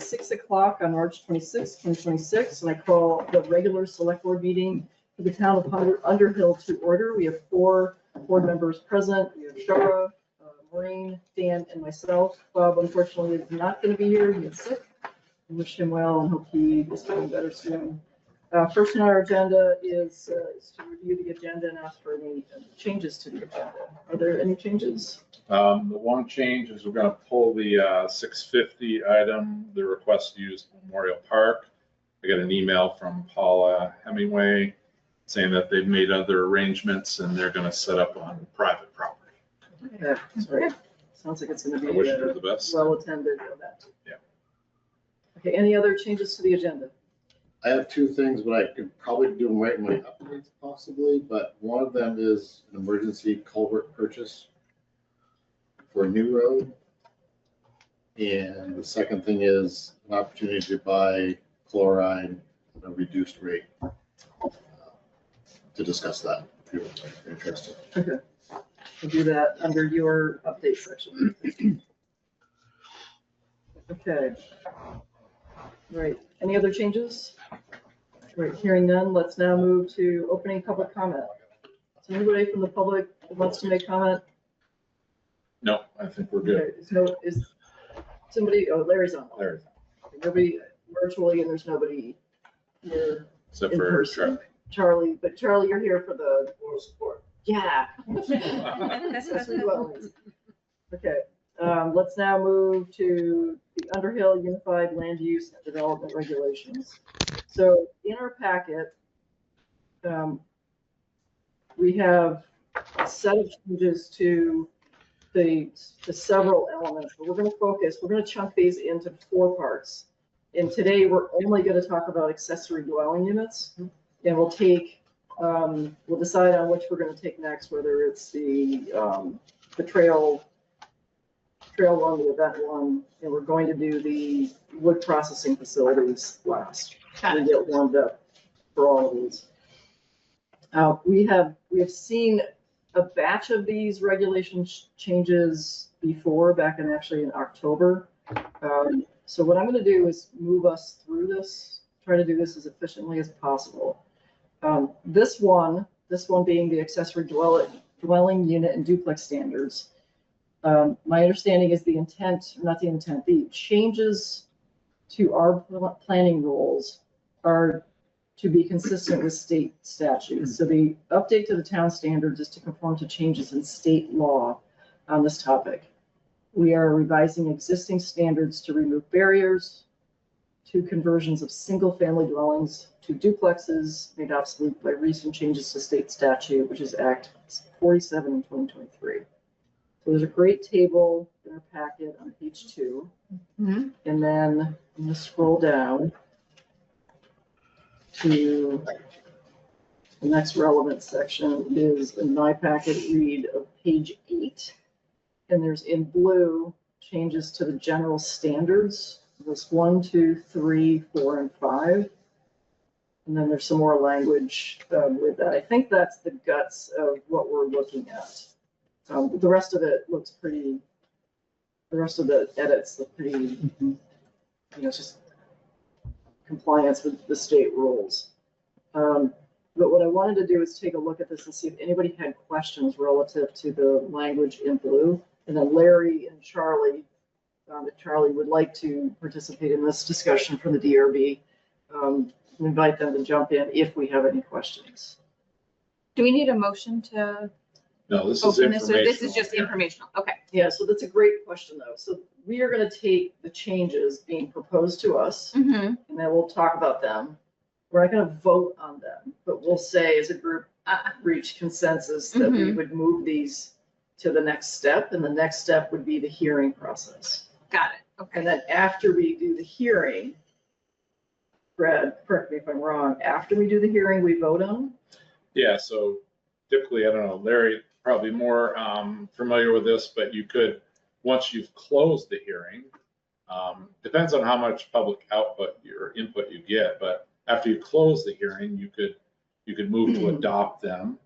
6 o'clock on March 26, 2026, and I call the regular select board meeting for the town of Underhill to order. We have 4 board members present. We have Shara, Maureen, Dan, and myself. Bob, unfortunately, is not going to be here. He is sick. I wish him well and hope he is feeling better soon. First on our agenda is to review the agenda and ask for any changes to the agenda. Are there any changes? The one change is we're going to pull the 650 item, the request to use Memorial Park. I got an email from Paula Hemingway saying that they've made other arrangements and they're going to set up on private property. Yeah, that's right. Sounds like it's going to be I wish her the best. Well attended event. Yeah. Okay, any other changes to the agenda? I have 2 things, but I could probably do them right in my updates possibly, but one of them is an emergency culvert purchase for a new road. And the second thing is an opportunity to buy chloride at a reduced rate. To discuss that, if you're interested. Okay, we'll do that under your update section. Okay. Right, any other changes? Right, hearing none, let's now move to opening public comment. Is there anybody from the public that wants to make comment? No, I think we're good. Okay, so is somebody, oh, Larry's on. Larry's on. Okay, nobody virtually, and there's nobody here Except in for person. Charlie, but Charlie, you're here for the Moral support. Yeah. Okay, let's now move to the Underhill Unified Land Use and Development Regulations. So in our packet, we have a set of changes to the several elements, but we're going to chunk these into 4 parts. And today we're only going to talk about accessory dwelling units, and we'll decide on which we're going to take next, whether it's the trail one, the event one, and we're going to do the wood processing facilities last. We get warmed up for all of these. We have seen a batch of these regulation changes before, back in October. So what I'm going to do is move us through this, try to do this as efficiently as possible. This one being the accessory dwelling unit and duplex standards. My understanding is the changes to our planning rules are to be consistent with state statutes. So the update to the town standards is to conform to changes in state law on this topic. We are revising existing standards to remove barriers to conversions of single-family dwellings to duplexes made obsolete by recent changes to state statute, which is Act 47 in 2023. So there's a great table in our packet on page 2. And then I'm going to scroll down to the next relevant section is in my packet read of page 8. And there's in blue changes to the general standards. There's 1, 2, 3, 4, and 5. And then there's some more language with that. I think that's the guts of what we're looking at. The rest of it looks pretty, the rest of the edits look pretty, it's just compliance with the state rules. But what I wanted to do is take a look at this and see if anybody had questions relative to the language in blue. And then Larry and Charlie, if Charlie would like to participate in this discussion from the DRB, invite them to jump in if we have any questions. Do we need a motion to No, this is open this, or informational. this is just informational? Okay. Yeah, so that's a great question though. So we are going to take the changes being proposed to us and then we'll talk about them. We're not going to vote on them, but we'll say as a group reach consensus that we would move these to the next step, and the next step would be the hearing process. Got it. Okay. And then after we do the hearing, Brad, correct me if I'm wrong, after we do the hearing, we vote on them? Yeah, so typically, I don't know, Larry, probably more familiar with this, but you could, once you've closed the hearing, depends on how much public output or input you get, but after you close the hearing, you could move to adopt them.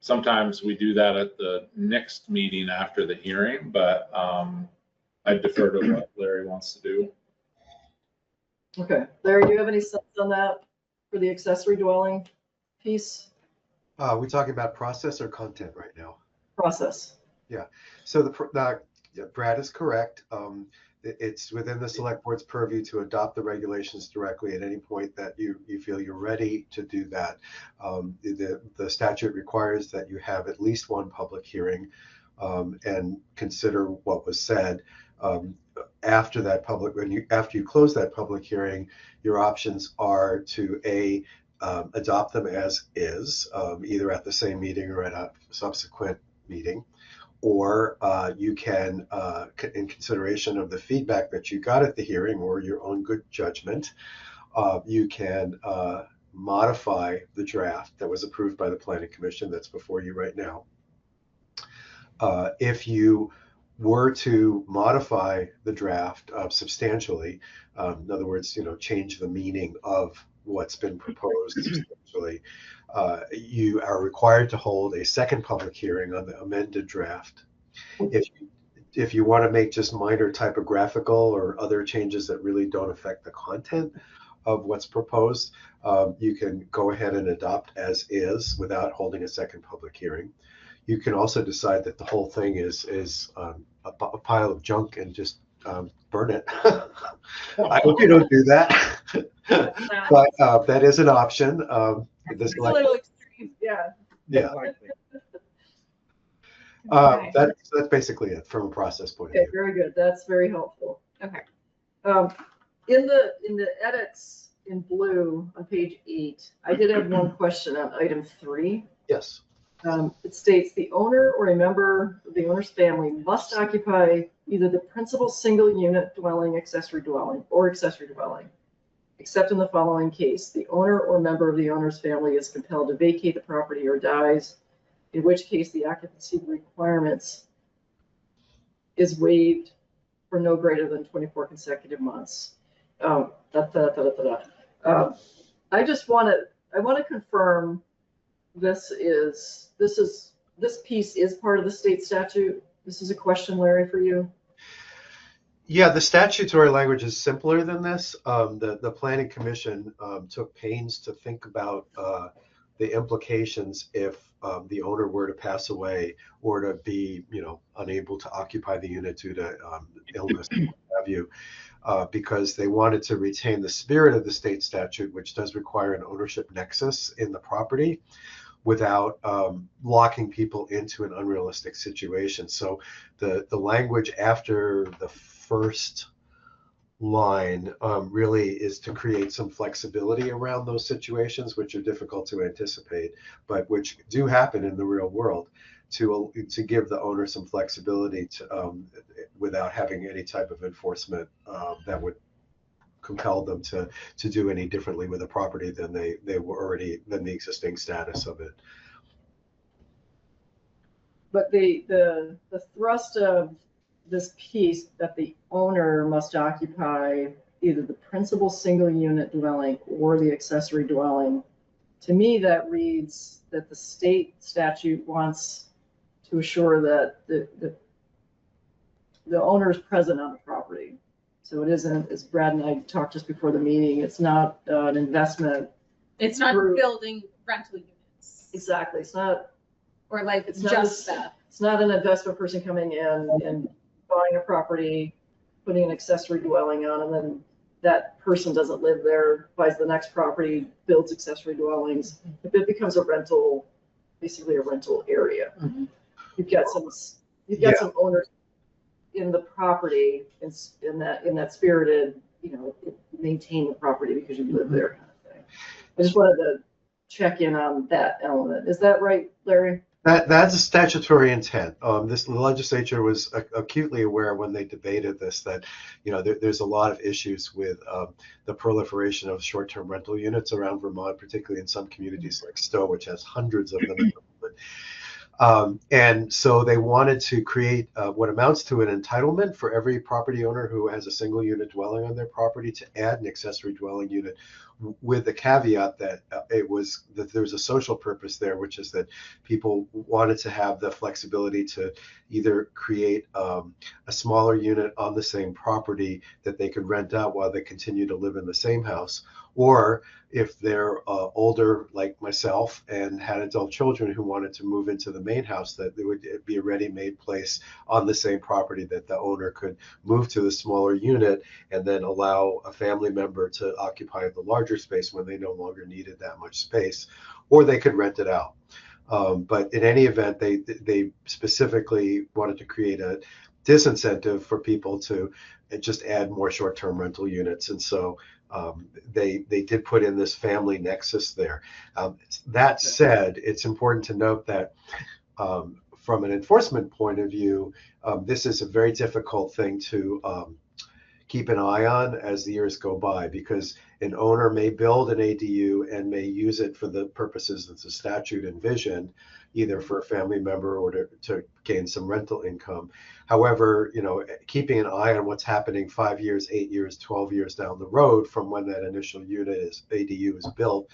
Sometimes we do that at the next meeting after the hearing, but I defer to what Larry wants to do. Okay, Larry, do you have any sense on that for the accessory dwelling piece We're talking about process or content right now. process? So yeah, Brad is correct. It's within the select board's purview to adopt the regulations directly at any point that you feel you're ready to do that. The statute requires that you have at least one public hearing and consider what was said. After you close that public hearing, your options are to adopt them as is, either at the same meeting or at a subsequent meeting, or you can, in consideration of the feedback that you got at the hearing or your own good judgment, you can modify the draft that was approved by the Planning Commission that's before you right now. If you were to modify the draft substantially, in other words, change the meaning of what's been proposed substantially, you are required to hold a second public hearing on the amended draft. If you want to make just minor typographical or other changes that really don't affect the content of what's proposed, you can go ahead and adopt as is without holding a second public hearing. You can also decide that the whole thing is a pile of junk and just burn it. I hope you don't do that, but that is an option. It's a little extreme, yeah. Yeah, Okay. that's basically it from a process point of Okay, view. very good. That's very helpful. Okay. In the edits in blue on page 8, I did have one question on item 3. Yes. It states the owner or a member of the owner's family must occupy either the principal single unit dwelling, accessory dwelling, or accessory dwelling, except in the following case: the owner or member of the owner's family is compelled to vacate the property or dies, in which case the occupancy requirements is waived for no greater than 24 consecutive months. I just want to confirm this piece is part of the state statute. This is a question, Larry, for you. Yeah, the statutory language is simpler than this. The Planning Commission took pains to think about the implications if the owner were to pass away or to be, unable to occupy the unit due to illness, what have you, because they wanted to retain the spirit of the state statute, which does require an ownership nexus in the property, without locking people into an unrealistic situation. So the language after the first line really is to create some flexibility around those situations, which are difficult to anticipate, but which do happen in the real world, to give the owner some flexibility to, without having any type of enforcement that would compel them to do any differently with a property than they were already, than the existing status of it. But the thrust of this piece, that the owner must occupy either the principal single unit dwelling or the accessory dwelling, to me that reads that the state statute wants to assure that the owner is present on the property. So it isn't, as Brad and I talked just before the meeting, it's not an investment. It's not Group. building rental units. Exactly. It's not, Or like it's not, just that. it's not an investment person coming in and buying a property, putting an accessory dwelling on, and then that person doesn't live there, buys the next property, builds accessory dwellings. If it becomes a rental, basically a rental area, you've got some owners in the property in that spirited, maintain the property because you live there kind of thing. I just wanted to check in on that element. Is that right, Larry? That's a statutory intent. The legislature was acutely aware when they debated this that, there's a lot of issues with the proliferation of short-term rental units around Vermont, particularly in some communities like Stowe, which has hundreds of them. And so they wanted to create what amounts to an entitlement for every property owner who has a single unit dwelling on their property to add an accessory dwelling unit, with the caveat that there's a social purpose there, which is that people wanted to have the flexibility to, either create a smaller unit on the same property that they could rent out while they continue to live in the same house, or if they're older like myself and had adult children who wanted to move into the main house, that there would be a ready-made place on the same property that the owner could move to the smaller unit and then allow a family member to occupy the larger space when they no longer needed that much space, or they could rent it out. But in any event, they specifically wanted to create a disincentive for people to just add more short-term rental units. And so they did put in this family nexus there. That said, it's important to note that from an enforcement point of view, this is a very difficult thing to keep an eye on as the years go by, because an owner may build an ADU and may use it for the purposes that the statute envisioned, either for a family member or to gain some rental income. However, keeping an eye on what's happening 5 years, 8 years, 12 years down the road from when that initial ADU is built,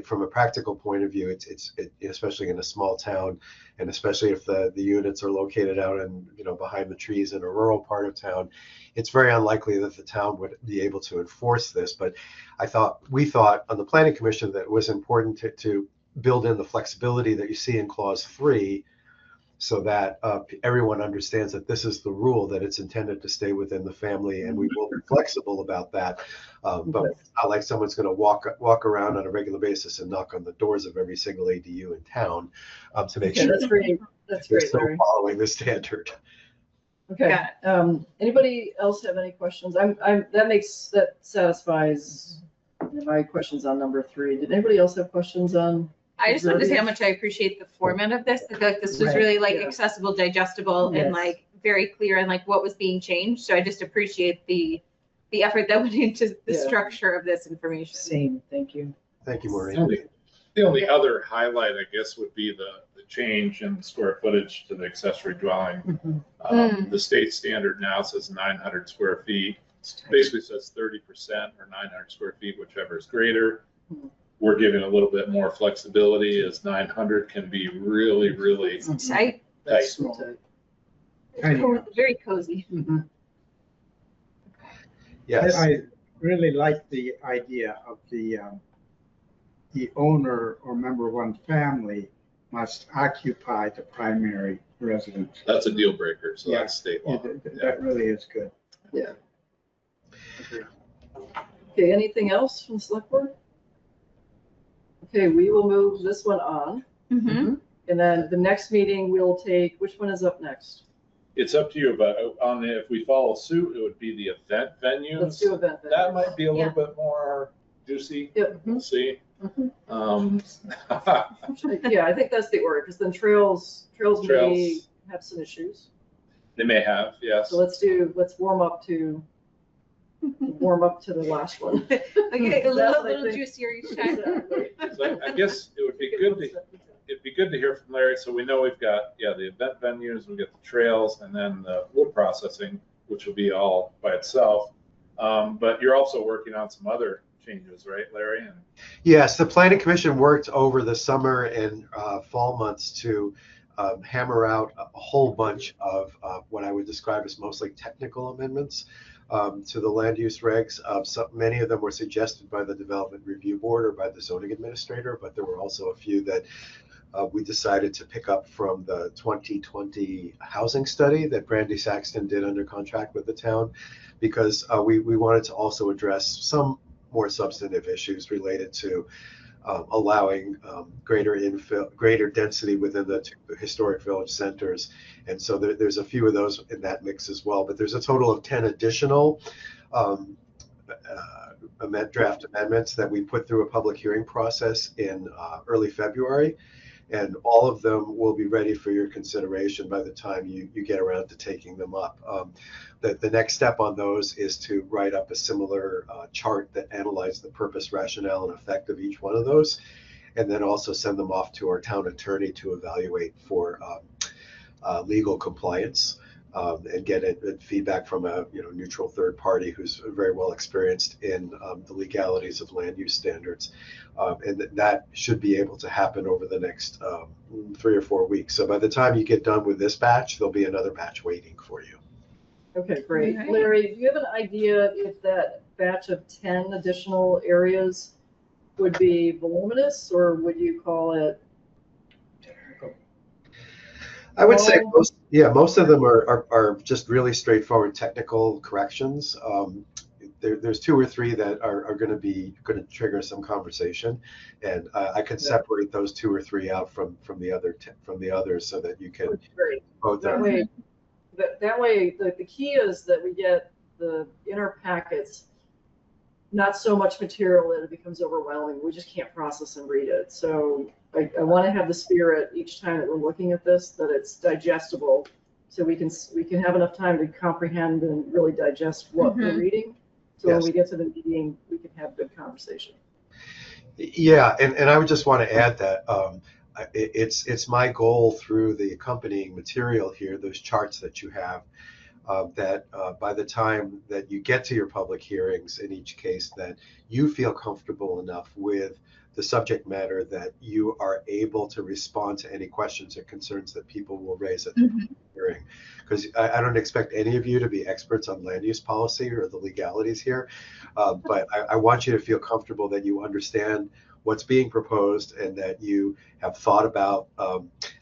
from a practical point of view, it's especially in a small town, and especially if the units are located out in, behind the trees in a rural part of town, it's very unlikely that the town would be able to enforce this. But we thought on the Planning Commission that it was important to build in the flexibility that you see in Clause 3, so that everyone understands that this is the rule, that it's intended to stay within the family, and we will be flexible about that. But it's not like someone's going to walk around on a regular basis and knock on the doors of every single ADU in town to make sure That's great, they're still Larry. following the standard. Okay, anybody else have any questions? That satisfies my questions on number 3. Did anybody else have questions on? I just wanted to say how much I appreciate the format of this. I feel like this was really accessible, digestible, and very clear and what was being changed. So I just appreciate the effort that went into the structure of this information. Same, thank you. Thank you, Maureen. The only other highlight, I guess, would be the change in square footage to the accessory dwelling. The state standard now says 900 square feet. Basically says 30% or 900 square feet, whichever is greater. We're giving a little bit more flexibility, as 900 can be really, really tight. Very cozy. Yes. I really like the idea of the owner or member of one family must occupy the primary residence. That's a deal breaker, so that's state law. That really is good. Yeah. Okay, anything else from the select board? Okay, we will move this one on. And then the next meeting we'll take, which one is up next? It's up to you, but if we follow suit, it would be the event venues. Let's do event venues. That might be a little bit more juicy. Yep. We'll see. Yeah, I think that's the order, because then trails may have some issues. They may have, yes. So let's warm up to the last one. Okay, a little juicier each time. So I guess it would be good to hear from Larry. So we know we've got the event venues, we've got the trails, and then the wood processing, which will be all by itself. But you're also working on some other changes, right, Larry? Yes, the Planning Commission worked over the summer and fall months to hammer out a whole bunch of what I would describe as mostly technical amendments to the land use regs. Many of them were suggested by the Development Review Board or by the zoning administrator, but there were also a few that we decided to pick up from the 2020 housing study that Brandy Saxton did under contract with the town, because we wanted to also address some more substantive issues related to allowing greater density within the historic village centers. And so there's a few of those in that mix as well, but there's a total of 10 additional draft amendments that we put through a public hearing process in early February. And all of them will be ready for your consideration by the time you get around to taking them up. The next step on those is to write up a similar chart that analyzes the purpose, rationale, and effect of each one of those, and then also send them off to our town attorney to evaluate for legal compliance. and get feedback from a neutral third party who's very well experienced in the legalities of land use standards. And that should be able to happen over the next 3 or 4 weeks. So by the time you get done with this batch, there'll be another batch waiting for you. Okay, great. All right. Larry, do you have an idea if that batch of 10 additional areas would be voluminous, or would you call it? I would say most of them are just really straightforward technical corrections. There's 2 or 3 that are going to trigger some conversation, and I can separate those 2 or 3 out from the others so that you can vote That them. way, the key is that we get the inner packets, not so much material that it becomes overwhelming. We just can't process and read it. So I want to have the spirit each time that we're looking at this, that it's digestible, so we can have enough time to comprehend and really digest what we're reading. So when we get to the meeting, we can have good conversation. Yeah, and I would just want to add that it's my goal through the accompanying material here, those charts that you have, that by the time that you get to your public hearings in each case, that you feel comfortable enough with the subject matter that you are able to respond to any questions or concerns that people will raise at the hearing. Because I don't expect any of you to be experts on land use policy or the legalities here, but I want you to feel comfortable that you understand what's being proposed and that you have thought about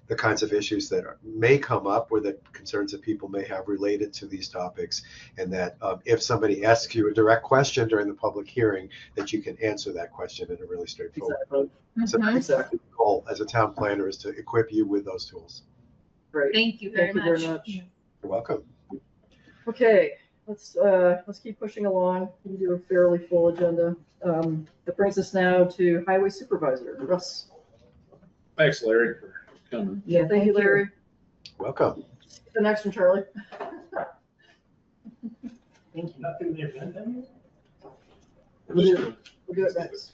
the kinds of issues that may come up or the concerns that people may have related to these topics, and that if somebody asks you a direct question during the public hearing, that you can answer that question in a really straightforward way. So that's the goal as a town planner, is to equip you with those tools. Great. Thank you very much. You're welcome. Okay, let's keep pushing along. We do a fairly full agenda. That brings us now to Highway Supervisor, Russ. Thanks, Larry, for coming. Yeah, thank you, Larry. Welcome. The next one, Charlie. Thank you. Nothing in the event then? We'll do it next.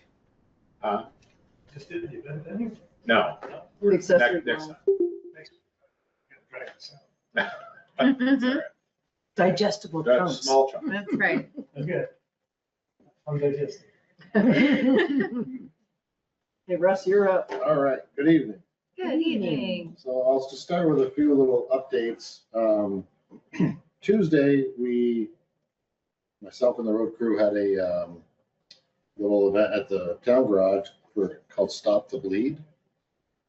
Just did the event then? No, The accessory next dwelling. Next. Gotta drag this out. That's all right. Digestible That's chunks. small chunk. That's right. That's good. I'm digesting. Hey, Russ, you're up. All right, good evening. Good evening. So I'll just start with a few little updates. Tuesday, myself and the road crew had a little event at the town garage called Stop the Bleed.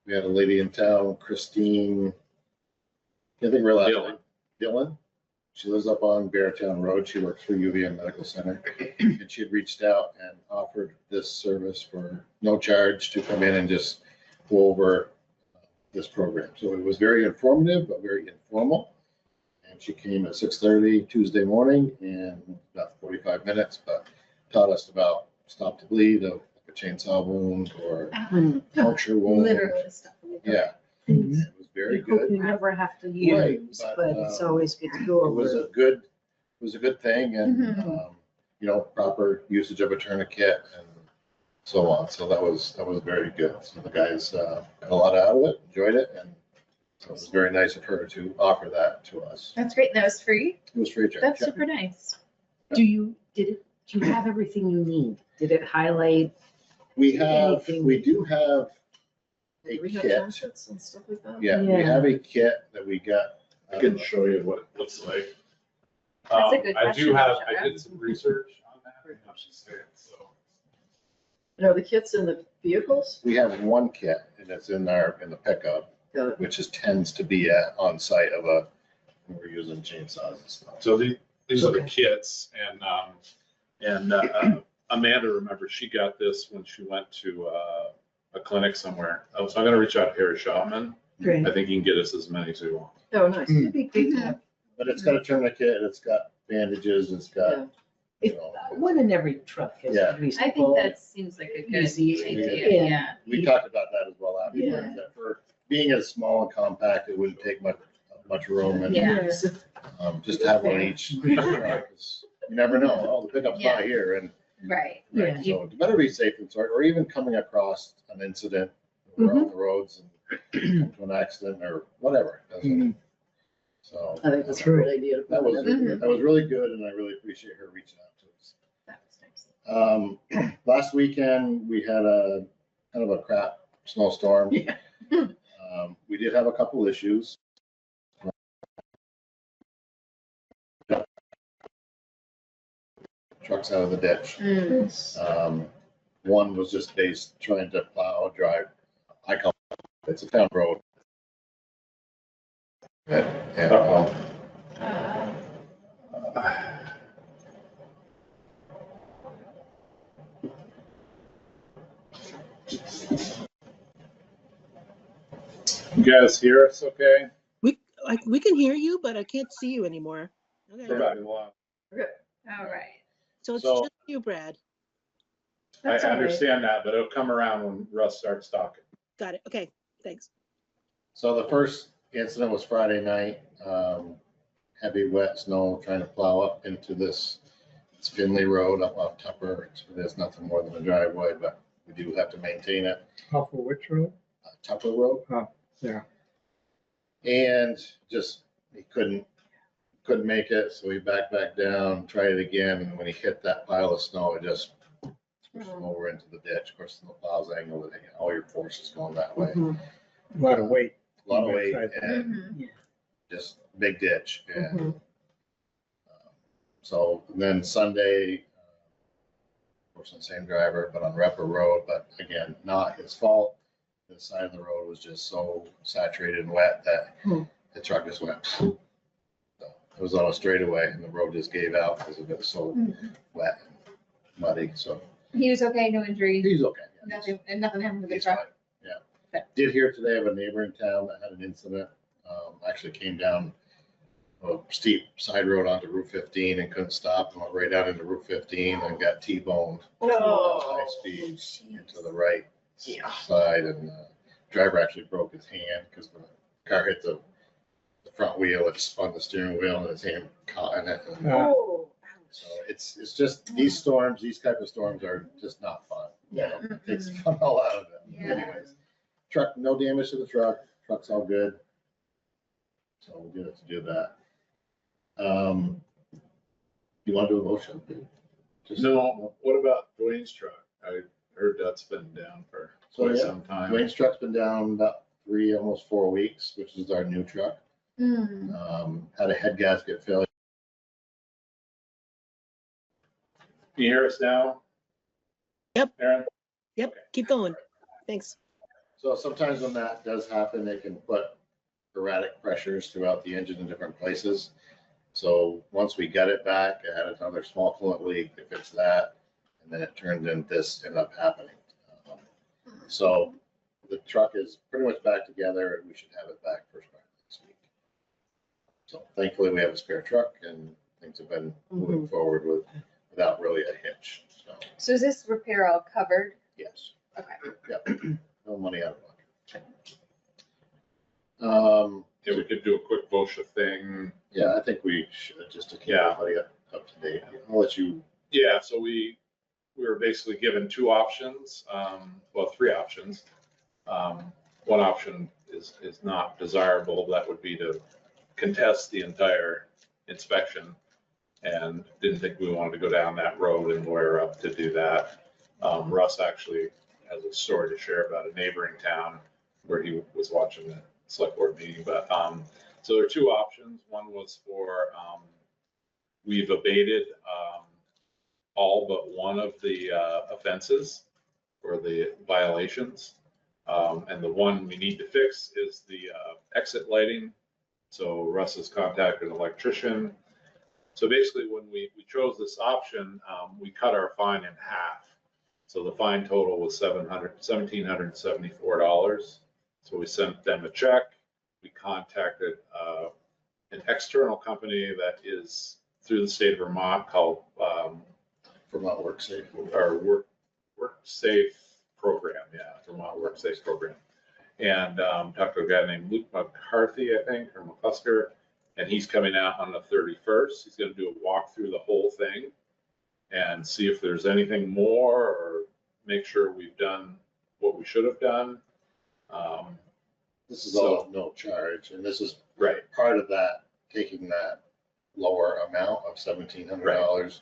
We had a lady in town, Christine, I think we're allowed. Dylan. She lives up on Beartown Road. She works for UVM Medical Center. And she had reached out and offered this service for no charge to come in and just go over this program. So it was very informative, but very informal. And she came at 6:30 Tuesday morning in about 45 minutes, but taught us about Stop the Bleed of a chainsaw wound or puncture wound. Literally stuff. Yeah, Things it was very you hope good. you never have to Right, use, but, but it's always good to go It was over. it was a good thing, and proper usage of a tourniquet and so on. So that was very good. So the guys got a lot out of it, enjoyed it, and so it was very nice of her to offer that to us. That's great. That was free. It was free of charge. That's Yeah. super nice. Do you have everything you need? Did it highlight? We do have a Do we have kit. templates and stuff like that? Yeah, we Yeah. have a kit that we got. I can show you what it looks like. That's a good I question, I Michelle. did some research on that. How she said it, so. You know, the kits in the vehicles? We have one kit, and it's in the pickup, Got it. which tends to be on site when we're using chainsaws and stuff. So these are the kits, and Amanda, remember, she got this when she went to a clinic somewhere. So I'm gonna reach out to Harry Shopman. Great. I think he can get us as many as we want. Oh, nice. Mm. It'd be good to have. But it's got a tournament, it's got bandages, it's got, If, one in every truck is Yeah. I think reasonable. that seems like a good Easy. idea. Yeah. Yeah. we talked about that as well afterwards, Yeah. that for being as small and compact, it wouldn't take much room, and Yeah. Yes. just to have one each. 'Cause you never know, oh, the pickup's not here, and Right. Yeah. so you better be safe and sorry, or even coming across an incident, we're on the roads and come to an accident or whatever. Mhm. So I think that's a great idea. to put that was, it in. that was really good, and I really appreciate her reaching out to us. That was nice. Last weekend, we had a kind of a crap snowstorm. Yeah. We did have a couple issues. Trucks out of the ditch. One was just based trying to plow, drive. I call it's a town road. And, You guys hear us okay? We can hear you, but I can't see you anymore. Okay, Everybody loud. All right. so it's So- just you, Brad. I That's all right. understand that, but it'll come around when Russ starts talking. Got it. Okay, thanks. So the first incident was Friday night. Heavy wet snow trying to plow up into this it's Finley Road up off Tupper. There's nothing more than a driveway, but we do have to maintain it. Off of which road? Tupper Road. Yeah. And just, he couldn't make it, so he backed back down, tried it again, and when he hit that pile of snow, it just pushed him over into the ditch. Of course, the plow's angled, and all your force is going that way. Mhm. A lot of weight. A lot of weight Right. and just big ditch. And Mhm. so then Sunday, of course, on the same driver, but on Repper Road, but again, not his fault. The side of the road was just so saturated and wet that the truck just went. So it was on a straightaway and the road just gave out because it was so wet and muddy. So He was okay, no injury, he's okay. nothing, and nothing happened with the He's truck. fine. Yeah. Did hear today of a neighboring town that had an incident. Actually came down a steep side road onto Route 15 and couldn't stop and went right out into Route 15 and got T-boned high speed into the right side, and the driver actually broke his hand because the car hit the front wheel. It spun the steering wheel and his hand caught in it. And Oh, so it's just these storms, these type of storms are just not fun. Yeah. It takes fun all out of it. Yeah. Anyways, truck, no damage to the truck. Truck's all good. So we'll get it to do that. You want to do a motion? Just- No, what about Dwayne's truck? I heard that's been down for So, quite yeah, some time. Dwayne's truck's been down about 3, almost 4 weeks, which is our new truck. Had a head gasket failure. Can you hear us now? Yep. Aaron? Yep, keep going. Thanks. So sometimes when that does happen, it can put erratic pressures throughout the engine in different places. So once we got it back, it had another small coolant leak. They fixed that, and then it turned into this ended up happening. So the truck is pretty much back together, and we should have it back first part of next week. So thankfully, we have a spare truck, and things have been moving forward without really a hitch. So So is this repair all covered? yes. Okay. Yep. No money out of pocket. Yeah, we could do a quick VOSHA thing. Yeah, I think we should, just to keep Yeah. everybody up to date. I'll let you, Yeah, so we were basically given two options, well, three options. One option is not desirable. That would be to contest the entire inspection. And didn't think we wanted to go down that road and lawyer up to do that. Russ actually has a story to share about a neighboring town where he was watching the select board meeting. But so there are two options. One was for we've abated all but one of the offenses or the violations. And the one we need to fix is the exit lighting. So Russ has contacted an electrician. So basically, when we chose this option, we cut our fine in half. So the fine total was $1,774. So we sent them a check. We contacted an external company that is through the state of Vermont called Vermont Work Safe. our Work Safe program. Yeah, Vermont Work Safe program. And talked to a guy named Luke McCarthy, I think, or McCusker. And he's coming out on the 31st. He's going to do a walk through the whole thing and see if there's anything more or make sure we've done what we should have done. This is all at no charge, and this is Right. part of that taking that lower amount of $1,700,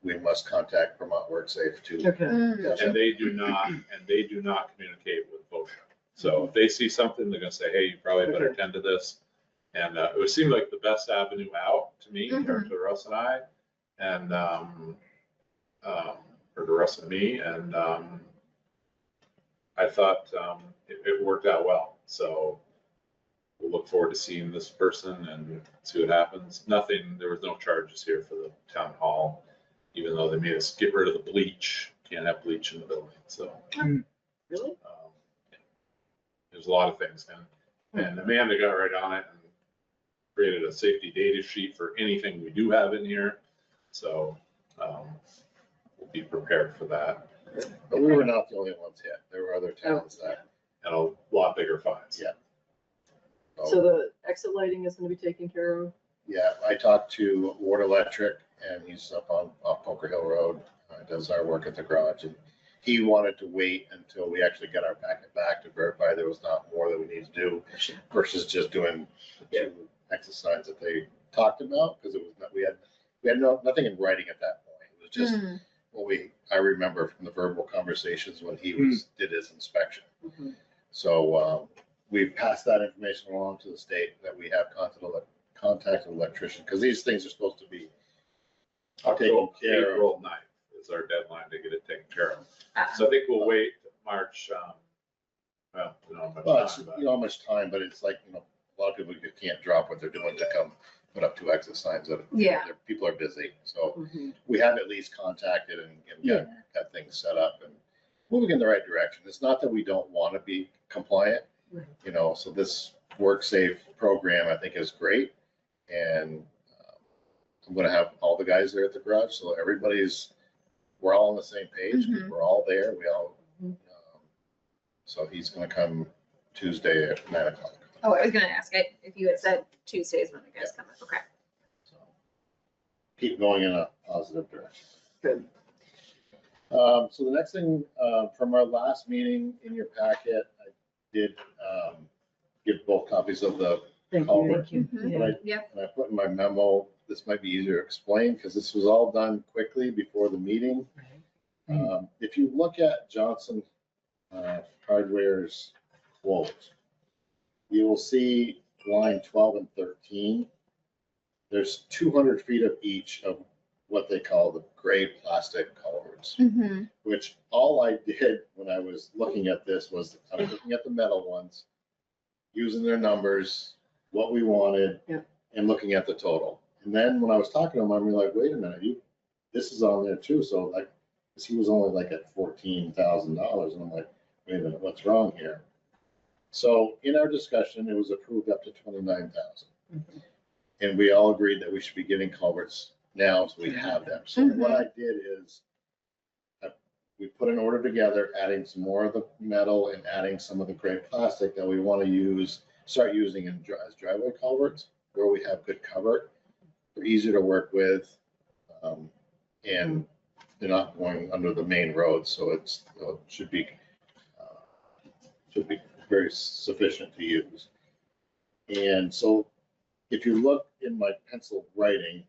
we must contact Vermont WorkSafe to. Okay. And they do not communicate with VOSHA. So if they see something, they're gonna say, hey, you probably better attend to this. And it would seem like the best avenue out to me, or to Russ and I, and, or to Russ and me, and I thought it worked out well. So we'll look forward to seeing this person and see what happens. There was no charges here for the town hall, even though they made us get rid of the bleach. Can't have bleach in the building, so. Really? There's a lot of things, and Amanda got right on it and created a safety data sheet for anything we do have in here. So we'll be prepared for that. But we were not the only ones hit. There were other towns that. And a lot bigger fines. Yeah. So the exit lighting is going to be taken care of? Yeah, I talked to Ward Electric, and he's up on Poker Hill Road, does our work at the garage, and he wanted to wait until we actually got our packet back to verify there was not more that we need to do versus just doing the 2 exit signs that they talked about, because it was not, we had nothing in writing at that point. It was just what I remember from the verbal conversations when he did his inspection. So we've passed that information along to the state that we have contacted an electrician, because these things are supposed to be taken care of. April 9th is our deadline to get it taken care of. So I think we'll wait March. Well, we don't have much Well, it's, time, you know, how much time, but it's like, a lot of people can't drop what they're doing to come put up 2 exit signs. People are busy. So we have at least contacted and got things set up and moving in the right direction. It's not that we don't want to be compliant, so this WorkSafe program I think is great. And I'm going to have all the guys there at the garage. So we're all on the same page. We're all there. So he's going to come Tuesday at 9 o'clock. Oh, I was gonna ask if you had said Tuesdays when the guys come in. Okay. So keep going in a positive direction. Good. So the next thing from our last meeting in your packet, I did give both copies of the culvert. Yeah. And I put in my memo, this might be easier to explain because this was all done quickly before the meeting. If you look at Johnson Hardware's quote, you will see line 12 and 13. There's 200 feet of each of what they call the gray plastic culverts, which all I did when I was looking at this was I was looking at the metal ones, using their numbers, what we wanted, and looking at the total. And then when I was talking to him, I'm like, wait a minute, this is on there too. So like, he was only like at $14,000. And I'm like, wait a minute, what's wrong here? So in our discussion, it was approved up to 29,000. And we all agreed that we should be getting culverts now, so we have them. So what I did is we put an order together, adding some more of the metal and adding some of the gray plastic that we want to start using as driveway culverts, where we have good cover. They're easier to work with, and they're not going under the main road, so it should be very sufficient to use. And so if you look in my pencil writing,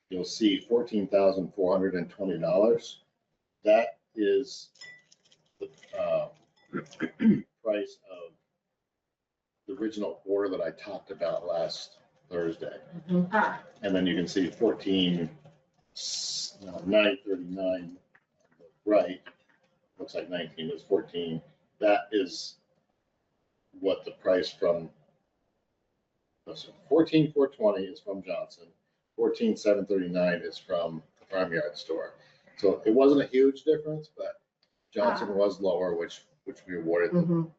you'll see $14,420. That is the price of the original order that I talked about last Thursday. And then you can see 939 right, looks like 19 was 14. That is what the price from 14,420 is from Johnson, 14,739 is from the farm yard store. So it wasn't a huge difference, but Johnson was lower, which we awarded the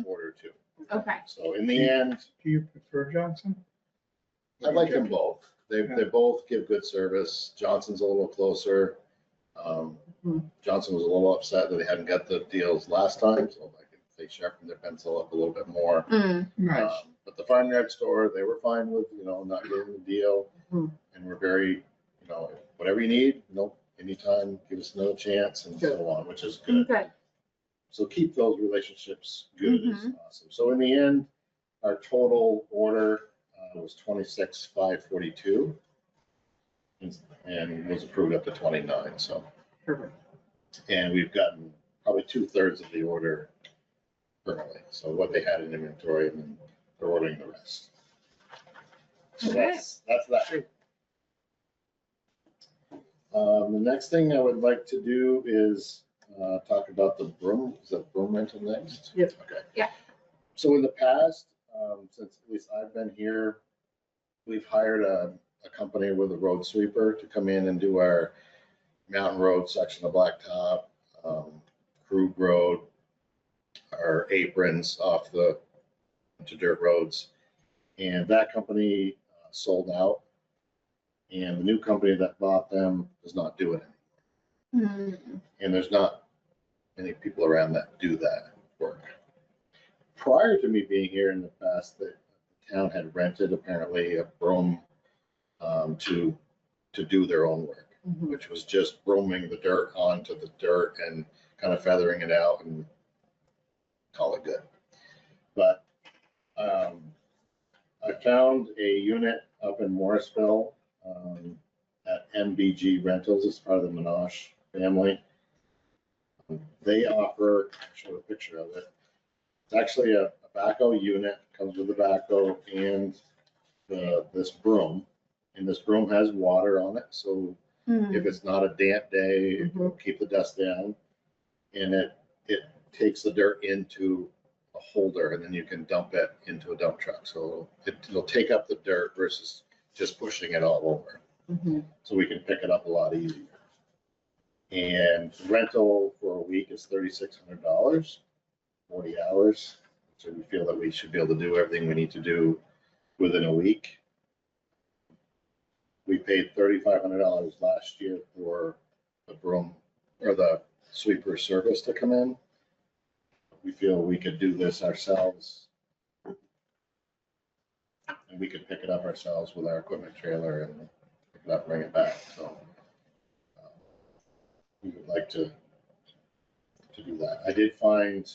order to. Okay. So in the end, Do you prefer Johnson? I like them both. They both give good service. Johnson's a little closer. Johnson was a little upset that they hadn't got the deals last time, so like they sharpened their pencil up a little bit more. Nice. But the farmyard store, they were fine with, not getting the deal. And we're very, whatever you need, anytime, give us another chance and so on, which is good. Okay. So keep those relationships good is awesome. So in the end, our total order it was 26,542 and was approved up to 29, so. Perfect. And we've gotten probably 2/3 of the order currently. So what they had in inventory, and then they're ordering the rest. So that's that. The next thing I would like to do is talk about the broom. Is that broom rental next? Yep. Okay. Yeah. So in the past, since at least I've been here, we've hired a company with a road sweeper to come in and do our mountain road section of blacktop, Krug Road, our aprons off the to dirt roads. And that company sold out. And the new company that bought them does not do it anymore. And there's not many people around that do that work. Prior to me being here in the past, the town had rented apparently a broom to do their own work, which was just brooming the dirt onto the dirt and kind of feathering it out and call it good. But I found a unit up in Morrisville at MBG Rentals. It's part of the Menage family. They offer, I'll show a picture of it. It's actually a backhoe unit, comes with the backhoe and this broom. And this broom has water on it, so if it's not a damp day, it will keep the dust down. And it takes the dirt into a holder, and then you can dump it into a dump truck. So it'll take up the dirt versus just pushing it all over. So we can pick it up a lot easier. And rental for a week is $3,600, 40 hours. So we feel that we should be able to do everything we need to do within a week. We paid $3,500 last year for the broom or the sweeper service to come in. We feel we could do this ourselves. And we could pick it up ourselves with our equipment trailer and pick it up, bring it back. So we would like to do that. I did find,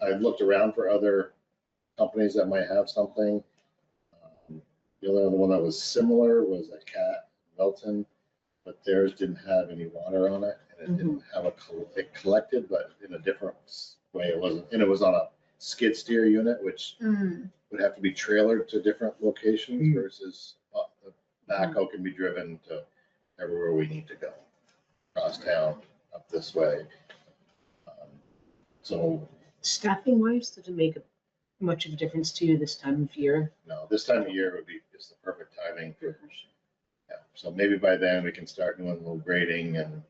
I looked around for other companies that might have something. The only other one that was similar was a Cat Welton, but theirs didn't have any water on it, and it didn't have it collected, but in a different way. It wasn't, and it was on a skid steer unit, which would have to be trailered to different locations versus the backhoe can be driven to everywhere we need to go, across town, up this way. So Staffing wise, does it make much of a difference to you this time of year? no, this time of year would be just the perfect timing for. Yeah, so maybe by then we can start doing a little grading and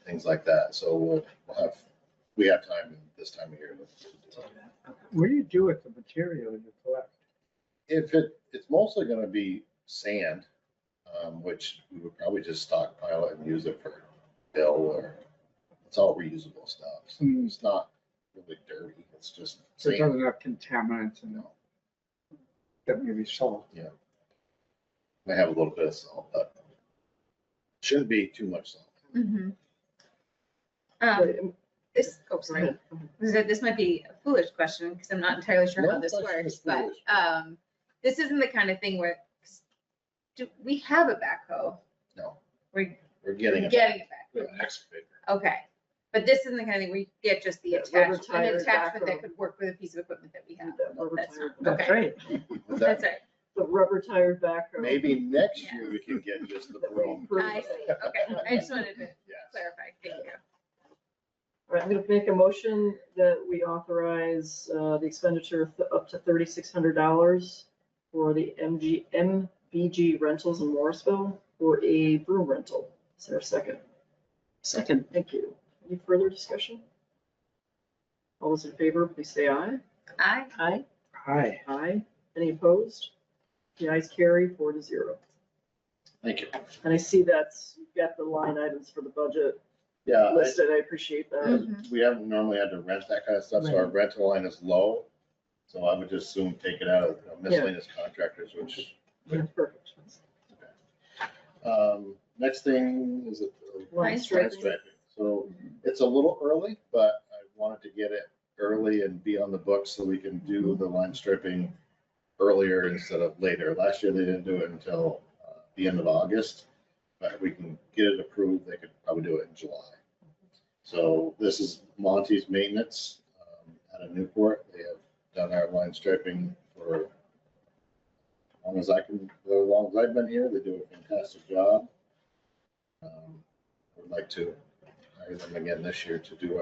things like that. So we have time this time of year. What do you do with the material you collect? It's mostly going to be sand, which we would probably just stockpile it and use it for fill, or it's all reusable stuff. So it's not really dirty. It's just So it sand. doesn't have contaminants and that maybe salt. Yeah. May have a little bit of salt, but shouldn't be too much salt. Sorry. This might be a foolish question because I'm not entirely sure how No this question works, is but foolish. this isn't the kind of thing where, do we have a backhoe? No, We're we're getting it. getting it back. An excavator. Okay. But this isn't the kind of thing where you get just the Yeah, rubber attachment, tire an attachment backhoe. that could work with a piece of equipment that we have. Rubber That's tire not- That's Okay, right. With that, that's right. The rubber tired backhoe. maybe next year we can get just the broom. I see. Okay, I just wanted to Yes. clarify. Thank you. All right, I'm going to make a motion that we authorize the expenditure of up to $3,600 for the MBG rentals in Morrisville for a broom rental. Is there a second? Second. Thank you. Any further discussion? All those in favor, please say aye. Aye. Aye. Hi. Aye. Any opposed? The ayes carry 4-0. Thank you. And I see that's, you've got the line items for the budget Yeah, listed. I appreciate that. Mhm. we haven't normally had to rent that kind of stuff, so our rental line is low. So I would just assume take it out of miscellaneous contractors, which, Yeah, perfect. next thing is it. Line striping. So it's a little early, but I wanted to get it early and be on the books so we can do the line stripping earlier instead of later. Last year, they didn't do it until the end of August, but we can get it approved. They could probably do it in July. So this is Monty's Maintenance out of Newport. They have done our line striping for as long as I've been here. They do a fantastic job. Would like to hire them again this year to do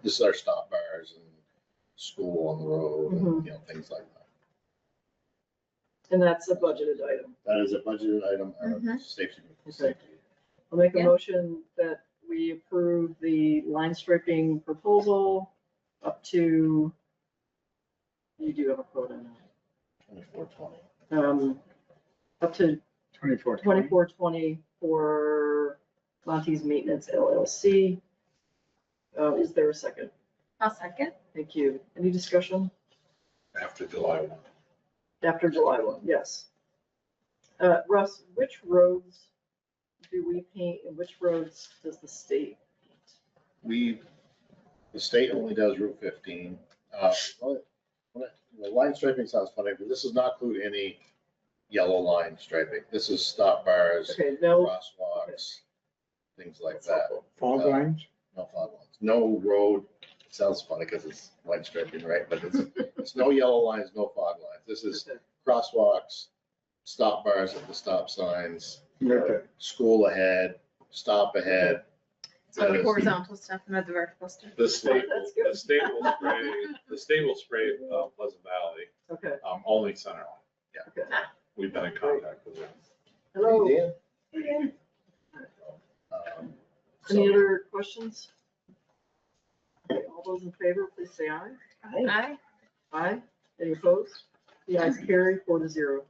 this is our stop bars and school on the road and, you know, things like that. And that's a budgeted item. That is a budgeted item out of safety. I'll make a Yeah. motion that we approve the line striping proposal up to, you do have a quote on 2420. that. Up to 2420 for Monty's Maintenance LLC. Is there a second? I'll second. Thank you. Any discussion? After July 1. After July 1, yes. Russ, which roads do we paint and which roads does the state paint? The state only does Route 15. The line striping sounds funny, but this does not include any yellow line striping. This is stop bars, Okay, no, crosswalks, things like that's that. helpful. Fog lines? No fog lines. No road. It sounds funny because it's line striping, right? But it's no yellow lines, no fog lines. This is Okay. crosswalks, stop bars at the stop signs, Okay. school ahead, stop ahead. So the horizontal stuff, not the vertical stuff. The state, That's good. the state will spray Pleasant Valley, Okay. only center line. Okay. We've been in contact with them. Hello. Dan? Any other questions? Okay, all those in favor, please say aye. Aye. Aye. Any opposed? The ayes carry 4-0.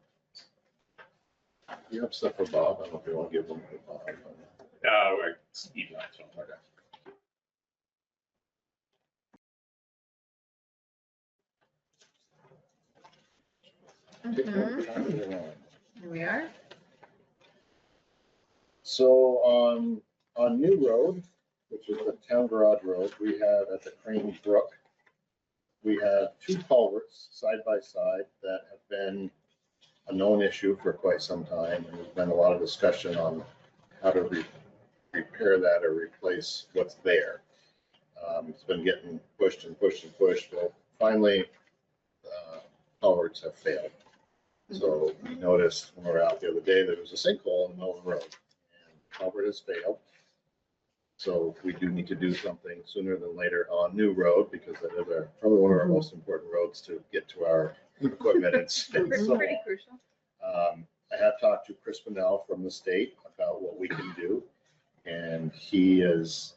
You have stuff for Bob? I don't know if you want to give them to Bob. It's email, so. Okay. Here we are. So on New Road, which is the town garage road, we have at the Crane Brook, we have two culverts side by side that have been a known issue for quite some time. And there's been a lot of discussion on how to repair that or replace what's there. It's been getting pushed and pushed and pushed. Well, finally, culverts have failed. So we noticed when we were out the other day, there was a sinkhole in the middle of the road and culvert has failed. So we do need to do something sooner than later on New Road because that is probably one of our most important roads to get to our equipment and so Pretty crucial. I have talked to Chris Pennell from the state about what we can do. And he has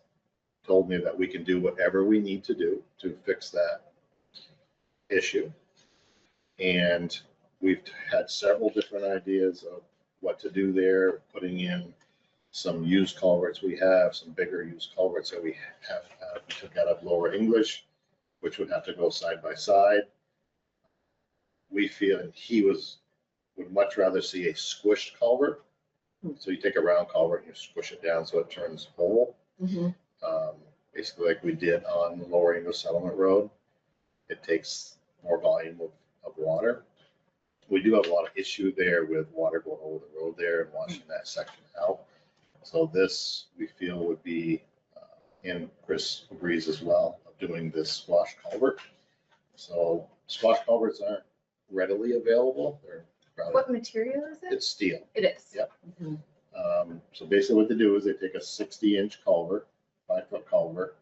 told me that we can do whatever we need to do to fix that issue. And we've had several different ideas of what to do there, putting in some used culverts. We have some bigger used culverts that we we took out of Lower English, which would have to go side by side. We feel, and he would much rather see a squished culvert. So you take a round culvert and you squish it down so it turns whole. Basically like we did on the Lower English Settlement Road. It takes more volume of water. We do have a lot of issue there with water going over the road there and washing that section out. So this, we feel, would be, and Chris agrees as well, of doing this squash culvert. So squash culverts aren't readily available. They're probably, What material is it? it's steel. It is. Yep. So basically what they do is they take a 60-inch culvert, 5-foot culvert,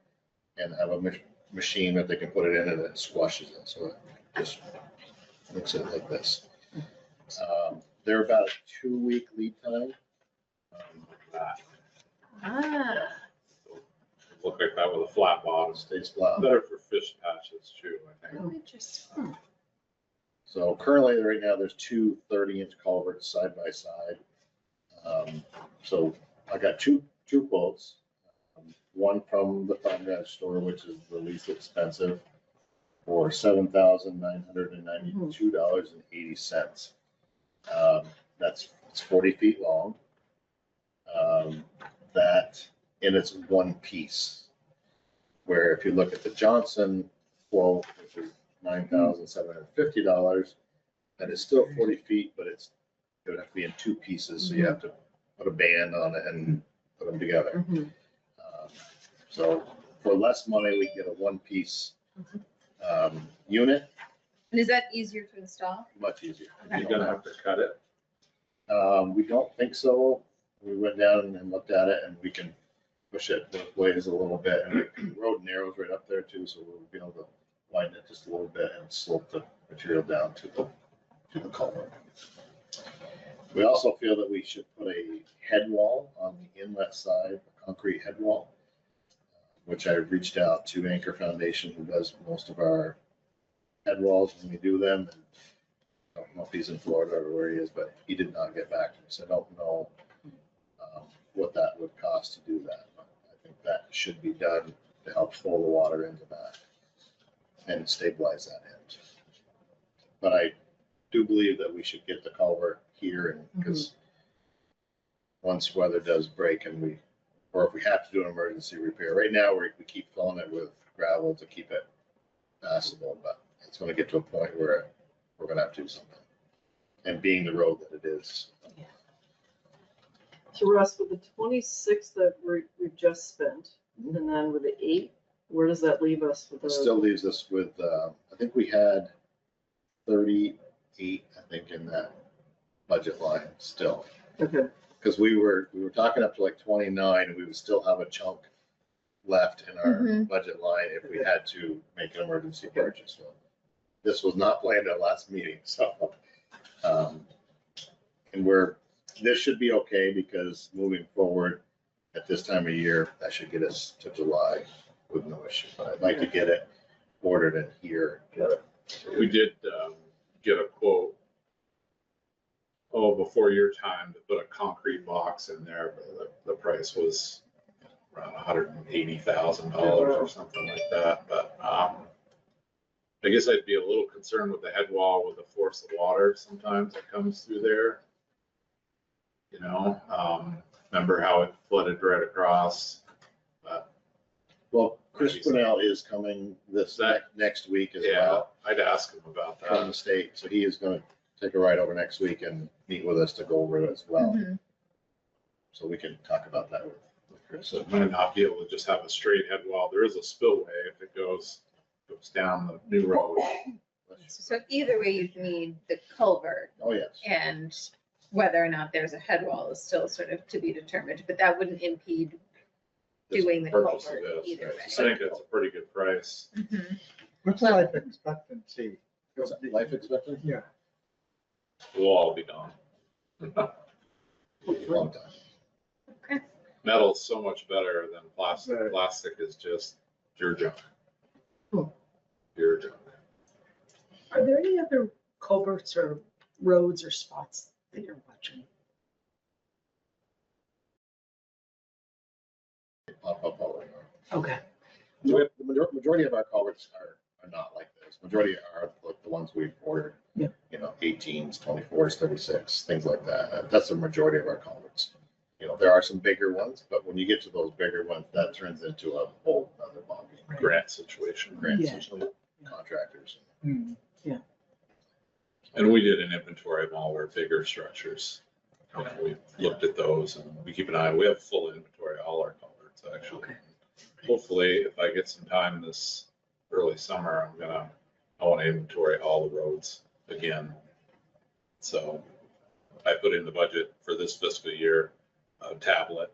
and have a machine that they can put it in and it squashes it. So it just looks at it like this. They're about a 2-week lead time. Look like that with a flat bottom. Stays flat. Better for fish patches too, I think. Oh, interesting. So currently, right now, there's two 30-inch culverts side by side. So I got two quotes. One from the Farm Guy store, which is the least expensive, for $7,992.80. It's 40 feet long. That, and it's one piece. Where if you look at the Johnson quote, which is $9,750, And it's still 40 feet, but it would have to be in two pieces, so you have to put a band on it and put them together. Mhm. So for less money, we get a one-piece unit, And is that easier to install? much easier. You're gonna have to cut it. We don't think so. We went down and looked at it, and we can push it both ways a little bit. And the road narrows right up there too, so we'll be able to widen it just a little bit and slope the material down to the culvert. We also feel that we should put a head wall on the inlet side, a concrete head wall, which I reached out to Anchor Foundation, who does most of our head walls when we do them. And I don't know if he's in Florida or where he is, but he did not get back to me, so I don't know what that would cost to do that. But I think that should be done to help flow the water into that and stabilize that end. But I do believe that we should get the culvert here, and because once weather does break and or if we have to do an emergency repair, right now we keep filling it with gravel to keep it passable, but it's going to get to a point where we're going to have to do something. And being the road that it is. So Russ, with the 26 that we've just spent, and then with the 8, where does that leave us with It the? still leaves us with, I think we had 38, I think, in that budget line still. Okay, Because we were talking up to like 29, and we would still have a chunk left in our budget line if we had to make an emergency purchase. So this was not planned at last meeting, so. And this should be okay, because moving forward at this time of year, that should get us to July with no issue. But I'd like to get it ordered in here. We did get a quote, before your time, to put a concrete box in there, but the price was around $180,000 or something like that. But I guess I'd be a little concerned with the head wall with the force of water sometimes that comes through there. You know, remember how it flooded right across? But Well, Chris Brunel is coming next week as yeah, well I'd ask him about from that. the state. So he is going to take a ride over next week and meet with us to go over it as well. So we can talk about that with Chris. So it might not be able to just have a straight head wall. There is a spillway if it goes down the new road. So either way, you'd need the culvert, Oh, yes. and whether or not there's a head wall is still sort of to be determined, but that wouldn't impede This doing the purchase of culvert this. either way. I think that's a pretty good price. What's life expectancy? Is that life expectancy? Yeah, We'll all be gone. Long time. Metal's so much better than plastic. Right. Plastic is just pure junk. Hmm. Pure junk. Are there any other culverts or roads or spots that you're watching? Pop up all over. Okay. The majority of our culverts are not like this. Majority are like the ones we've ordered. Yeah. 18s, 24s, 36, things like that. That's the majority of our culverts. There are some bigger ones, but when you get to those bigger ones, that turns into a whole other ballgame. Grant situation. Grants, Yeah. usually contractors. And we did an inventory of all our bigger structures. And we looked at those, and we keep an eye. We have full inventory of all our culverts, actually. Okay. Hopefully, if I get some time this early summer, I want to inventory all the roads again. So I put in the budget for this fiscal year, a tablet,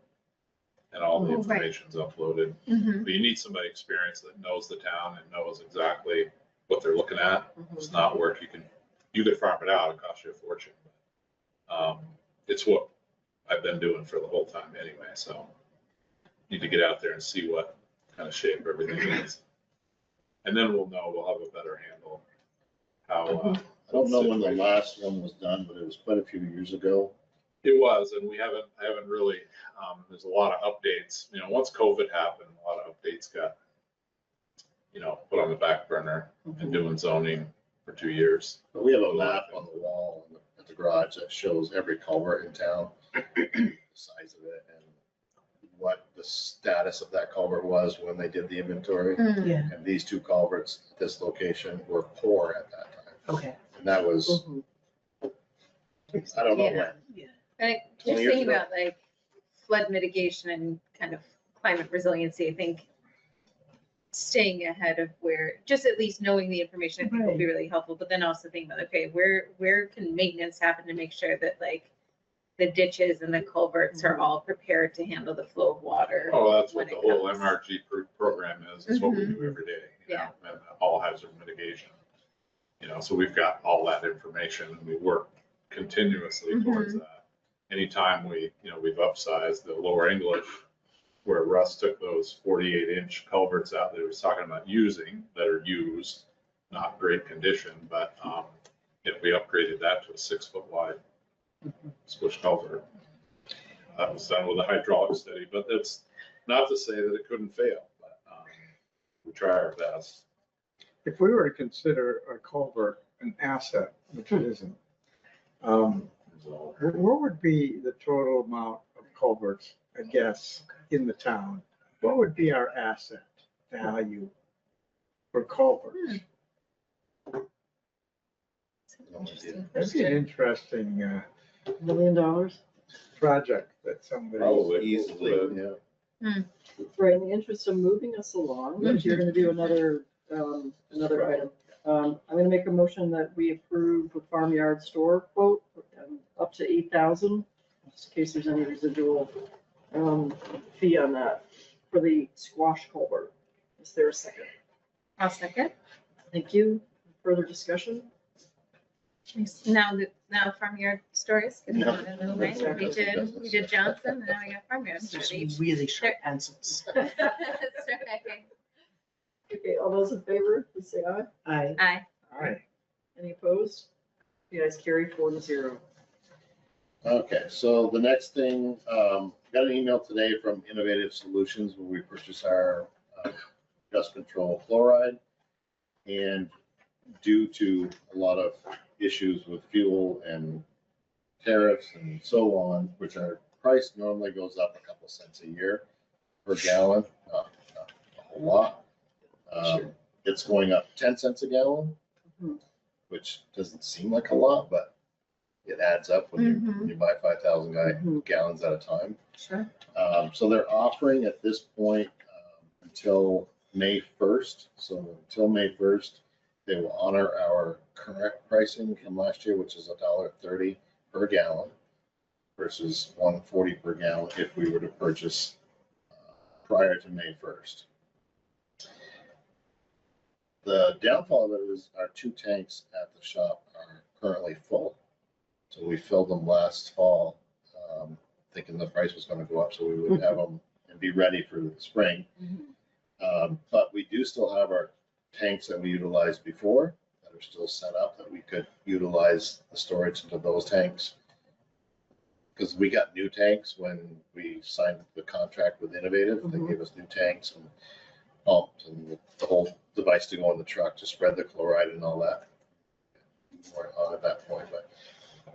and all the Oh, right. information's uploaded. But you need somebody experienced that knows the town and knows exactly what they're looking at. It's not work you could farm it out, it costs you a fortune. It's what I've been doing for the whole time anyway, so need to get out there and see what kind of shape everything is. And then we'll have a better handle how. I don't know when the last one was done, but it was quite a few years ago. It was, and I haven't really, there's a lot of updates, once COVID happened, a lot of updates got, put on the back burner and doing zoning for 2 years. But we have a map on the wall at the garage that shows every culvert in town, the size of it, and what the status of that culvert was when they did the inventory. Yeah. And these two culverts at this location were poor at that time. Okay. And that was I don't know Yeah. when. And just 20 years thinking ago. about like flood mitigation and kind of climate resiliency, I think staying ahead of where, just at least knowing the information, I think will be really helpful, but then also thinking about, okay, where can maintenance happen to make sure that like the ditches and the culverts are all prepared to handle the flow of water? Oh, that's what when the it whole comes. MRG program is. It's what we do every day, you know, and all hazard mitigation. You know, so we've got all that information and we work continuously towards that. Anytime we, you know, we've upsized the Lower English, where Russ took those 48-inch culverts out that he was talking about using, that are used, not great condition, but, you know, we upgraded that to a 6-foot wide switch culvert. That was done with a hydraulic study, but it's not to say that it couldn't fail, but we try our best. If we were to consider a culvert an asset, which it isn't, what would be the total amount of culverts, I guess, in the town? What would be our asset value for culverts? That'd be an interesting $1 million. project that somebody. Probably. Easily, yeah. Right, in the interest of moving us along, if you're gonna do another item. I'm gonna make a motion that we approve the farmyard store quote, up to 8,000, just in case there's any residual, fee on that for the squash culvert. Is there a second? I'll second. Thank you. Further discussion? Now farmyard stories. Get Yeah. out of the way. We did Johnson, and now we got farmyard Just stories. really short pencils. That's right. Okay, all those in favor, please say aye. Aye. All right. Any opposed? You guys carry 4-0. Okay, so the next thing, got an email today from Innovative Solutions where we purchase our dust control chloride. And due to a lot of issues with fuel and tariffs and so on, which our price normally goes up a couple cents a year per gallon, not a whole lot. It's going up 10 cents a gallon, which doesn't seem like a lot, but it adds up when you buy 5,000 gallons at a time. Sure. So they're offering at this point until May 1st. So until May 1st, they will honor our current pricing from last year, which is $1.30 per gallon versus $1.40 per gallon if we were to purchase prior to May 1st. The downfall of it is our 2 tanks at the shop are currently full. So we filled them last fall, thinking the price was going to go up, so we would have them and be ready for the spring. But we do still have our tanks that we utilized before that are still set up that we could utilize the storage into those tanks. Because we got new tanks when we signed the contract with Innovative. They gave us new tanks and pumps and the whole device to go in the truck to spread the chloride and all that. We weren't on at that point, but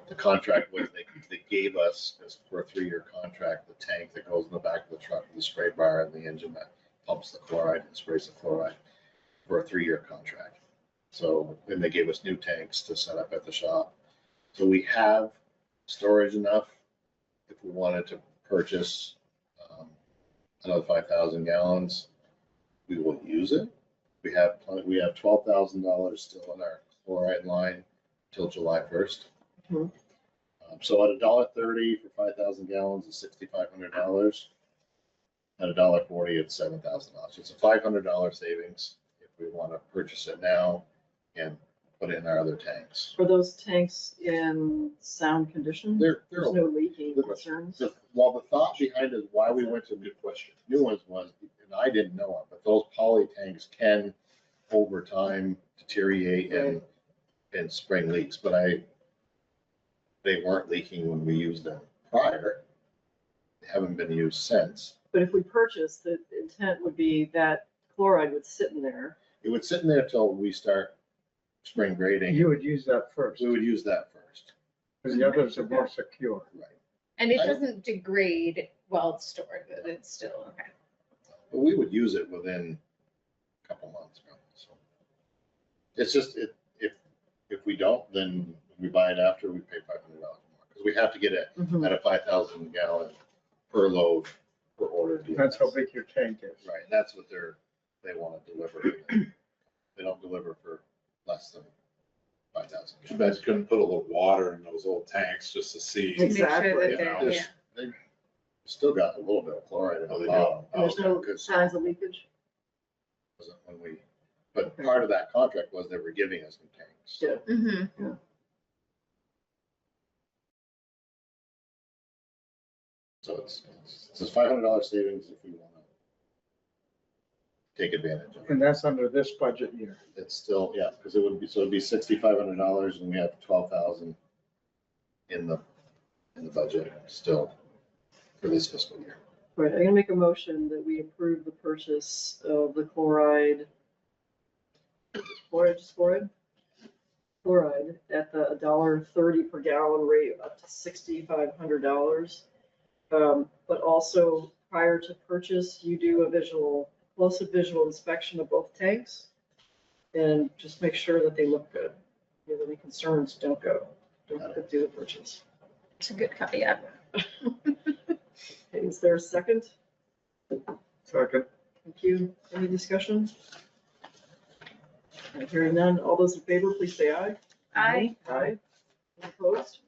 the contract was they gave us, as for a 3-year contract, the tank that goes in the back of the truck with the spray bar and the engine that pumps the chloride and sprays the chloride for a 3-year contract. So then they gave us new tanks to set up at the shop. So we have storage enough if we wanted to purchase another 5,000 gallons, we will use it. We have $12,000 still in our chloride line till July 1st. So at $1.30 for 5,000 gallons is $6,500. At $1.40, it's $7,000. It's a $500 savings if we want to purchase it now and put it in our other tanks. Are those tanks in sound condition? There's no leaking the- concerns? Well, the thought behind it, why we went to Good question. new ones was, and I didn't know it, but those poly tanks can over time deteriorate and spring leaks, but they weren't leaking when we used them prior. They haven't been used since. But if we purchase, the intent would be that chloride would sit in there. It would sit in there till we start spring grading. You would use that first, We would use that first. because the others are more secure. Right. And it doesn't degrade while it's stored, but it's still okay. But we would use it within a couple months, probably. So it's just, if we don't, then We buy it after, we pay $500 more, because we have to get it Mhm. at a 5,000 gallon per load per order deal. That's how big your tank is. Right, that's what they want to deliver. They don't deliver for less than 5,000. Too bad you couldn't put a little water in those old tanks just to see. To make sure Exactly, that You they're, know, yeah. They still got a little bit of chloride in Oh, the they do? bottom. And there's no Because signs of leakage? when we, but part of that contract was they were giving us new tanks. Yeah. Mhm. So it's $500 savings if we want to take advantage of it. And that's under this budget year. It's still, yeah, because it would be, so it'd be $6,500 and we have 12,000 in the budget still for this fiscal year. Right, I'm gonna make a motion that we approve the purchase of the chloride at the $1.30 per gallon rate up to $6,500. But also prior to purchase, you do a close visual inspection of both tanks and just make sure that they look good. If you have any concerns, don't do the purchase. It's a good caveat. Okay, is there a second? Second. Thank you. Any discussion? All right, hearing none, all those in favor, please say aye. Aye. Aye. Any opposed?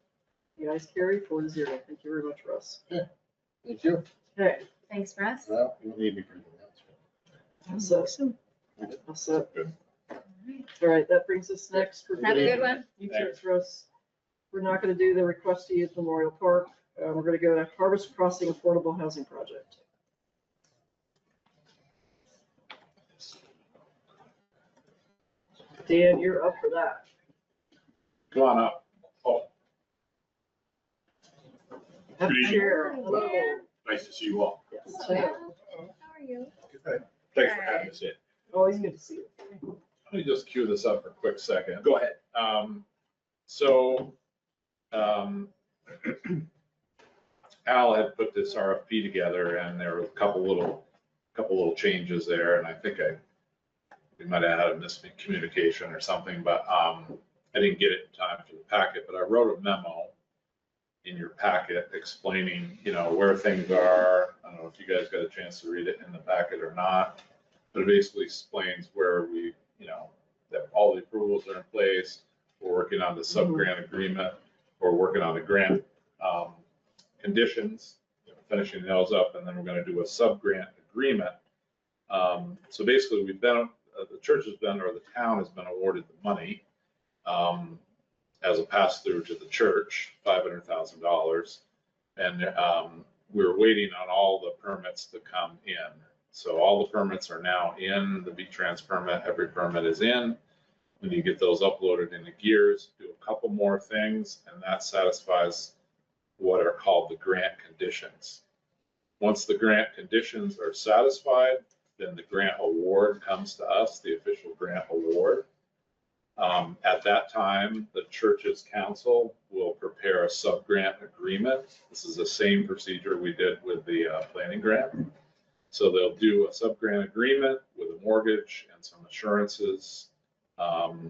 The ayes carry 4-0. Thank you very much, Russ. Thank you. Okay, Thanks, Russ. Well, you don't need me for anything else. so, so, Good. all right, that brings us next. Have a good one. You too, Russ. We're not gonna do the request to use Memorial Park. We're gonna go to Harvest Crossing Affordable Housing Project. Dan, you're up for that. Come on up. Oh, Have Good a evening. chair. Hello. Nice to see you all. Yes. How are you? Thanks for having us in. Always good to see you. Let me just cue this up for a quick second. Go ahead. So, Al had put this RFP together and there were a couple little changes there, and I think we might have had a miscommunication or something, but, I didn't get it in time for the packet, but I wrote a memo in your packet explaining, where things are. I don't know if you guys got a chance to read it in the packet or not, but it basically explains where we, that all the approvals are in place. We're working on the sub-grant agreement. We're working on the grant conditions, finishing those up, and then we're going to do a sub-grant agreement. So basically, the church has been, or the town has been awarded the money as a pass-through to the church, $500,000. And we're waiting on all the permits to come in. So all the permits are now in, the VTRANS permit, every permit is in. When you get those uploaded into Gears, do a couple more things, and that satisfies what are called the grant conditions. Once the grant conditions are satisfied, then the grant award comes to us, the official grant award. At that time, the church's council will prepare a sub-grant agreement. This is the same procedure we did with the planning grant. So they'll do a sub-grant agreement with a mortgage and some assurances.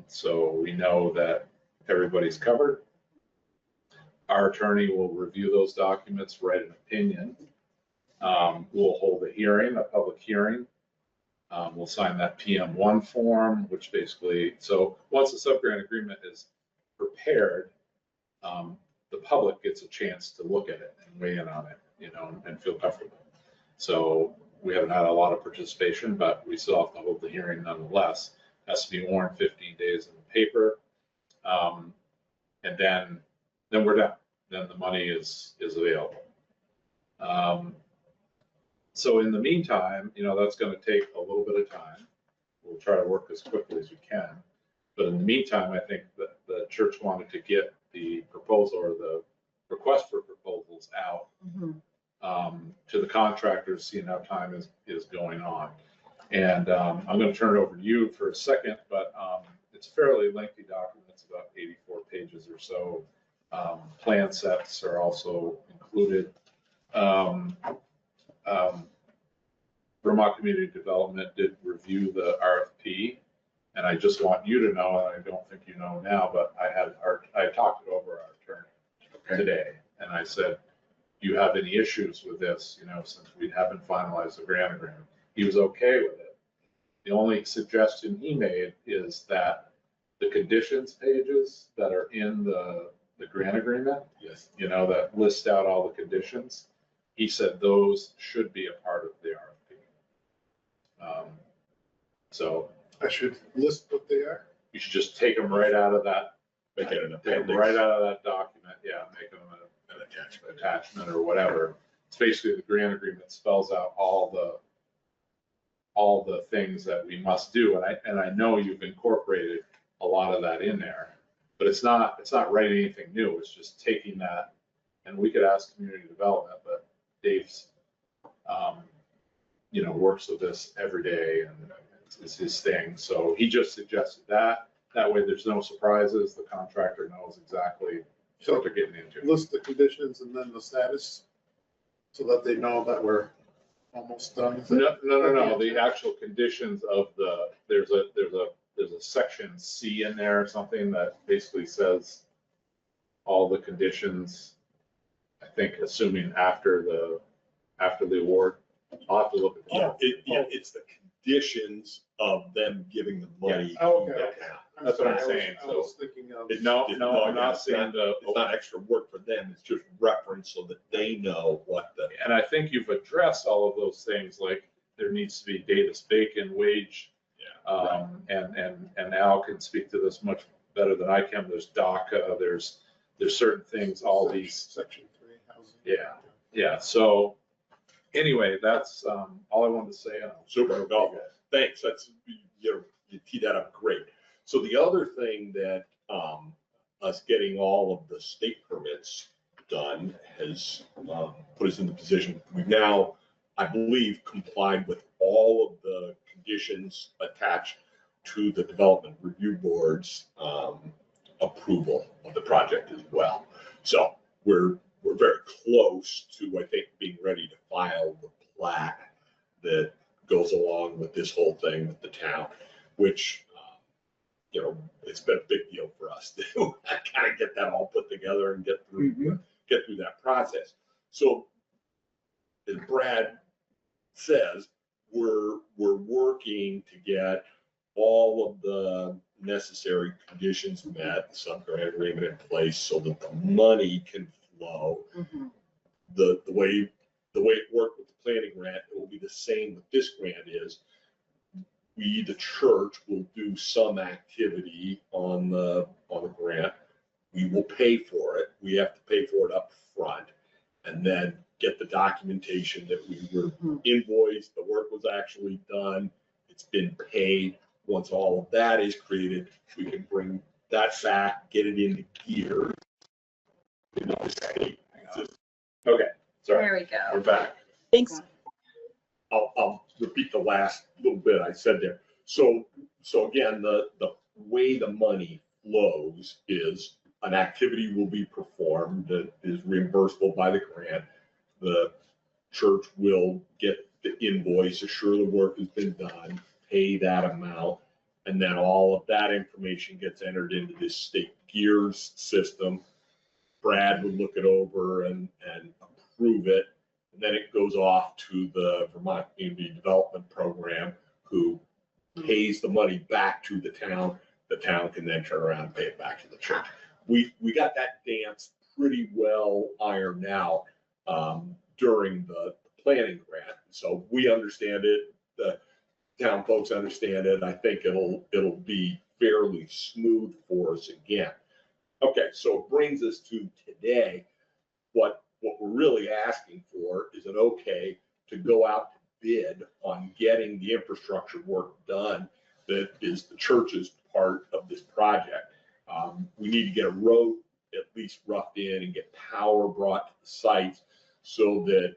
So we know that everybody's covered. Our attorney will review those documents, write an opinion. We'll hold a hearing, a public hearing. We'll sign that PM1 form, which basically, so once the sub-grant agreement is prepared, the public gets a chance to look at it and weigh in on it, and feel comfortable. So we haven't had a lot of participation, but we still have to hold the hearing nonetheless. Has to be warned 15 days in the paper. And then we're done. Then the money is available. So in the meantime, that's going to take a little bit of time. We'll try to work as quickly as we can. But in the meantime, I think that the church wanted to get the proposal or the request for proposals out to the contractors, seeing how time is going on. And I'm going to turn it over to you for a second, but it's a fairly lengthy document. It's about 84 pages or so. Plan sets are also included. Vermont Community Development did review the RFP, And I just want you to know, and I don't think you know now, but I talked it over our attorney today. And I said, do you have any issues with this, since we haven't finalized the grant agreement? He was okay with it. The only suggestion he made is that the conditions pages that are in the grant agreement, Yes. that list out all the conditions, he said those should be a part of the RFP. So I should list what they are. you should just take them right out of that, Make it an take them appendix. right out of that document, make them an attachment or whatever. It's basically the grant agreement spells out all the things that we must do, and I know you've incorporated a lot of that in there, but it's not writing anything new, it's just taking that, and we could ask community development, but Dave's, works with this every day, and it's his thing, so he just suggested that way there's no surprises, the contractor knows exactly what they're getting into. List the conditions and then the status, so that they know that we're almost done. No, the actual conditions of there's a section C in there or something that basically says all the conditions, I think, assuming after the award. I'll have to look at that. It's the conditions of them giving the money. Oh, okay. to the Okay. town. That's what I'm saying, I was thinking of. No, I'm not saying It's not extra work for them, it's just reference so that they know what the. and I think you've addressed all of those things, like there needs to be Davis Bacon wage. And Al can speak to this much better than I can. There's DACA, there's certain things, all these. Section 3 housing. Yeah. So anyway, that's all I wanted to say. Super, no, thanks, that's, you tee that up great. So the other thing that, us getting all of the state permits done has, put us in the position, we've now, I believe, complied with all of the conditions attached to the Development Review Board's, approval of the project as well. So we're very close to, I think, being ready to file the plat that goes along with this whole thing with the town, which, it's been a big deal for us to kind of get that all put together and get through that process. So as Brad says, we're working to get all of the necessary conditions met, sub-grant agreement in place so that the money can flow. The way it worked with the planning grant, it will be the same with this grant is, we, the church, will do some activity on the grant. We will pay for it. We have to pay for it up front and then get the documentation that we were invoiced, the work was actually done, it's been paid. Once all of that is created, we can bring that back, get it into gear. Okay, sorry, There we go. we're back. Thanks. I'll repeat the last little bit I said there. So again, the way the money flows is an activity will be performed that is reimbursable by the grant. The church will get the invoice, assure the work has been done, pay that amount, and then all of that information gets entered into this state gears system. Brad would look it over and approve it. And then it goes off to the Vermont Community Development Program, who pays the money back to the town. The town can then turn around and pay it back to the church. We got that dance pretty well ironed out during the planning grant. So we understand it, the town folks understand it. I think it'll be fairly smooth for us again. Okay, so it brings us to today. What we're really asking for is an okay to go out to bid on getting the infrastructure work done that is the church's part of this project. We need to get a road at least roughed in and get power brought to the sites so that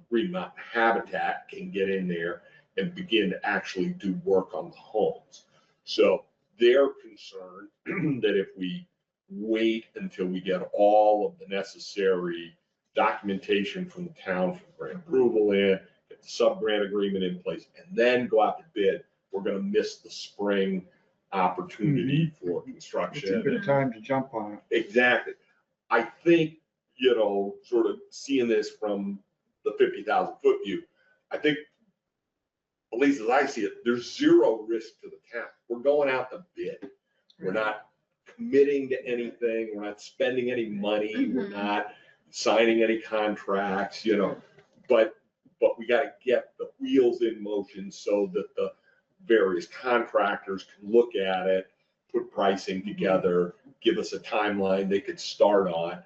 Green Mountain Habitat can get in there and begin to actually do work on the homes. So they're concerned that if we wait until we get all of the necessary documentation from the town for grant approval in, get the sub-grant agreement in place, and then go out to bid, we're gonna miss the spring opportunity for It's a construction. good time to jump on it. Exactly. I think, sort of seeing this from the 50,000 foot view, I think, at least as I see it, there's zero risk to the town. We're going out to bid. We're not committing to anything. We're not spending any money. We're not signing any contracts, but we got to get the wheels in motion so that the various contractors can look at it, put pricing together, give us a timeline they could start on.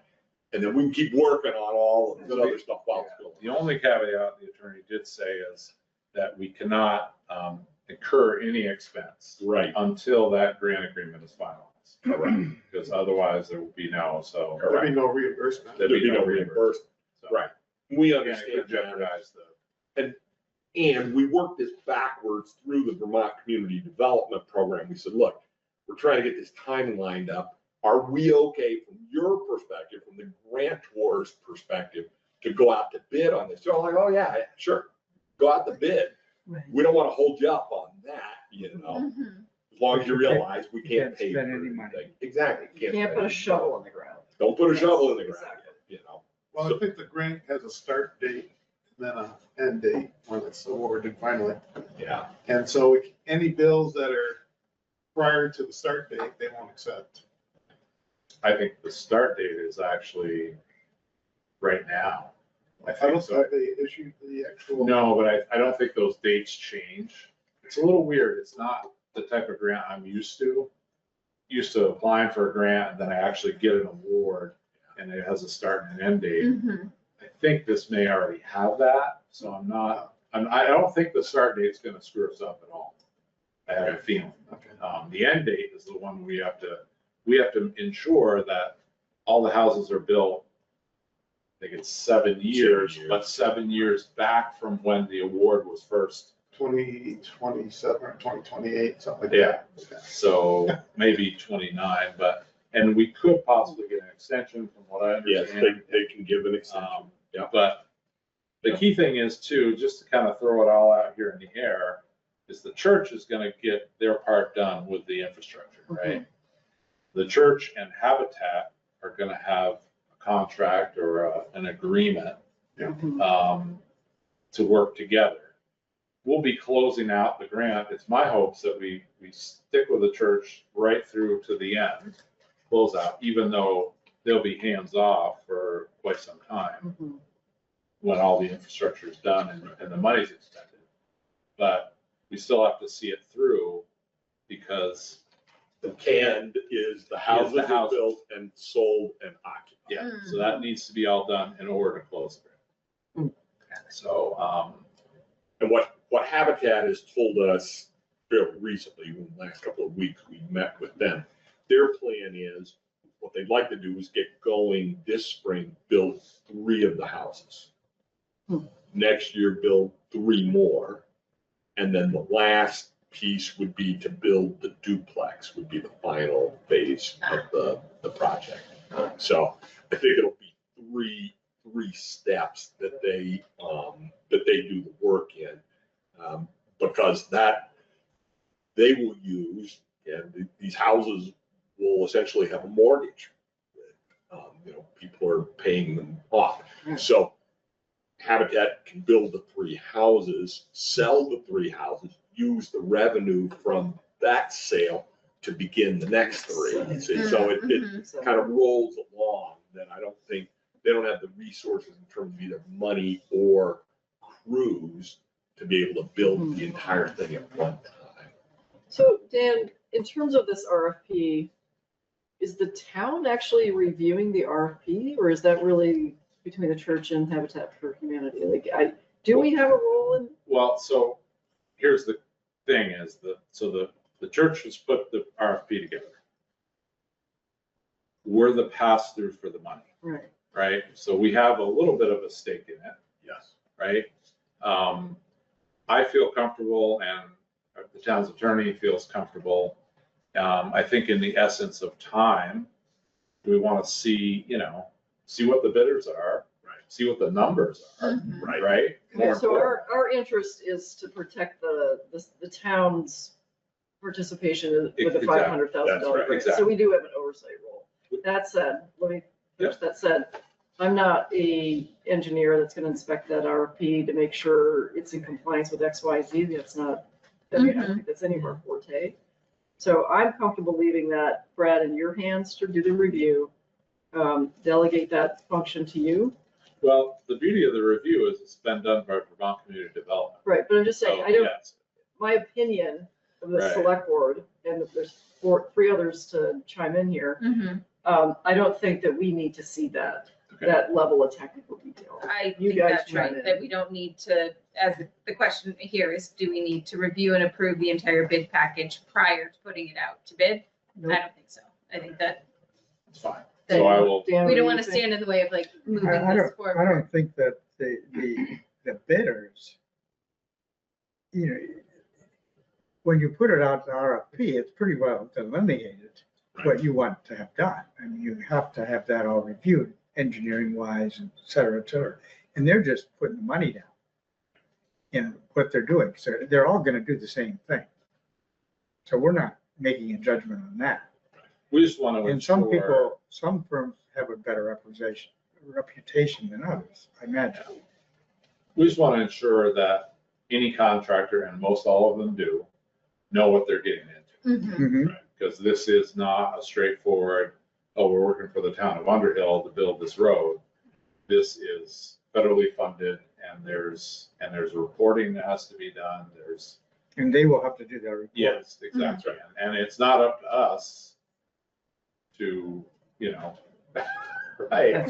And then we can keep working on all of this other stuff while it's going. The only caveat the attorney did say is that we cannot incur any expense Right. until that grant agreement is finalized. Correct. Because otherwise there will be no, so. There'll be no reimbursement. There'd be no reimbursement. So, Right. We again, it understand could that. jeopardize the. And we worked this backwards through the Vermont Community Development Program. We said, look, we're trying to get this timing lined up. Are we okay from your perspective, from the grantor's perspective, to go out to bid on this? So I'm like, oh yeah, sure, go out to bid. Right. We don't want to hold you up on that, Mhm. as long as you realize we You can't can't pay for spend any money. anything. Exactly. Can't spend put a any shovel money. in the ground. Don't put a shovel in the ground, Exactly. Well, I think the grant has a start date and then an end date when it's awarded finally. Yeah. And so any bills that are prior to the start date, they won't accept. I think the start date is actually right now. I I think don't so. think they issued the actual. No, but I don't think those dates change. It's a little weird. It's not the type of grant I'm used to. Used to applying for a grant and then I actually get an award and it has a start and an end date. Mhm. I think this may already have that, so I don't think the start date's gonna screw us up at all. I have a feeling. Okay. The end date is the one we have to ensure that all the houses are built. I think it's 7 years, but 7 years back from when the award was first. 2027 or 2028, something like Yeah. that. Okay. So maybe 29, and we could possibly get an extension from what I Yes, understand. they can give an extension. Yeah. But the key thing is too, just to kind of throw it all out here in the air, is the church is gonna get their part done with the infrastructure, right? The church and Habitat are gonna have a contract or an agreement to work together. We'll be closing out the grant. It's my hopes that we stick with the church right through to the end, close out, even though they'll be hands off for quite some time when all the infrastructure is done and the money's expended. But we still have to see it through because. The canned is the houses the are house. built and sold and occupied. Yeah, so that needs to be all done in order to close it. So, And what Habitat has told us fairly recently, in the last couple of weeks, we met with them. Their plan is, what they'd like to do is get going this spring, build 3 of the houses. Next year, build 3 more. And then the last piece would be to build the duplex, would be the final phase of the project. So I think it'll be three steps that they do the work in. Because that they will use, and these houses will essentially have a mortgage. People are paying them off. So Habitat can build the 3 houses, sell the 3 houses, use the revenue from that sale to begin the next 3. See, so it kind of rolls along. That I don't think they don't have the resources in terms of either money or crews to be able to build the entire thing at one time. So Dan, in terms of this RFP, is the town actually reviewing the RFP or is that really between the church and Habitat for Humanity? Do we have a role in? well, so here's the thing is the church has put the RFP together. We're the pass through for the money, right? So we have a little bit of a stake in it. Yes. Right? I feel comfortable and the town's attorney feels comfortable. I think in the essence of time, we want to see what the bidders are, see what the numbers are, right? Okay, so our interest is to protect the town's participation with a Exactly. $500,000 That's right, grant. exactly. So we do have an oversight role. That said, let me finish. That said, I'm not a engineer that's gonna inspect that RFP to make sure it's in compliance with X, Y, Z. That's not, I mean, I don't think that's any of our forte. So I'm comfortable leaving that, Brad, in your hands to do the review. Delegate that function to you. Well, the beauty of the review is it's been done by Vermont Community Development. Right, but I'm just saying, So, I don't, yes. my opinion of the Right. select board, and there's three others to chime in here, I don't think that we need to see that level of technical detail. I You think guys that's run right, it. that we don't need to, as the question here is, do we need to review and approve the entire bid package prior to putting it out to bid? Nope. I don't think so. I think that It's fine. So I will, Dan, we what don't do want you to think? stand in the way of like moving I this don't forward. think that the bidders, you know, when you put it out to RFP, it's pretty well delineated what you want to have done. And you have to have that all reviewed, engineering wise, et cetera, et cetera. And they're just putting the money down in what they're doing. So they're all gonna do the same thing. So we're not making a judgment on that. we just want to And some ensure, people, some firms have a better reputation than others, I imagine. we just want to ensure that any contractor, and most all of them do, know what they're getting into. Mhm. Because this is not a straightforward, oh, we're working for the town of Underhill to build this road. This is federally funded, and there's reporting that has to be done. There's, And they will have to do their report. yes, exactly. And it's not up to us to, you know, right.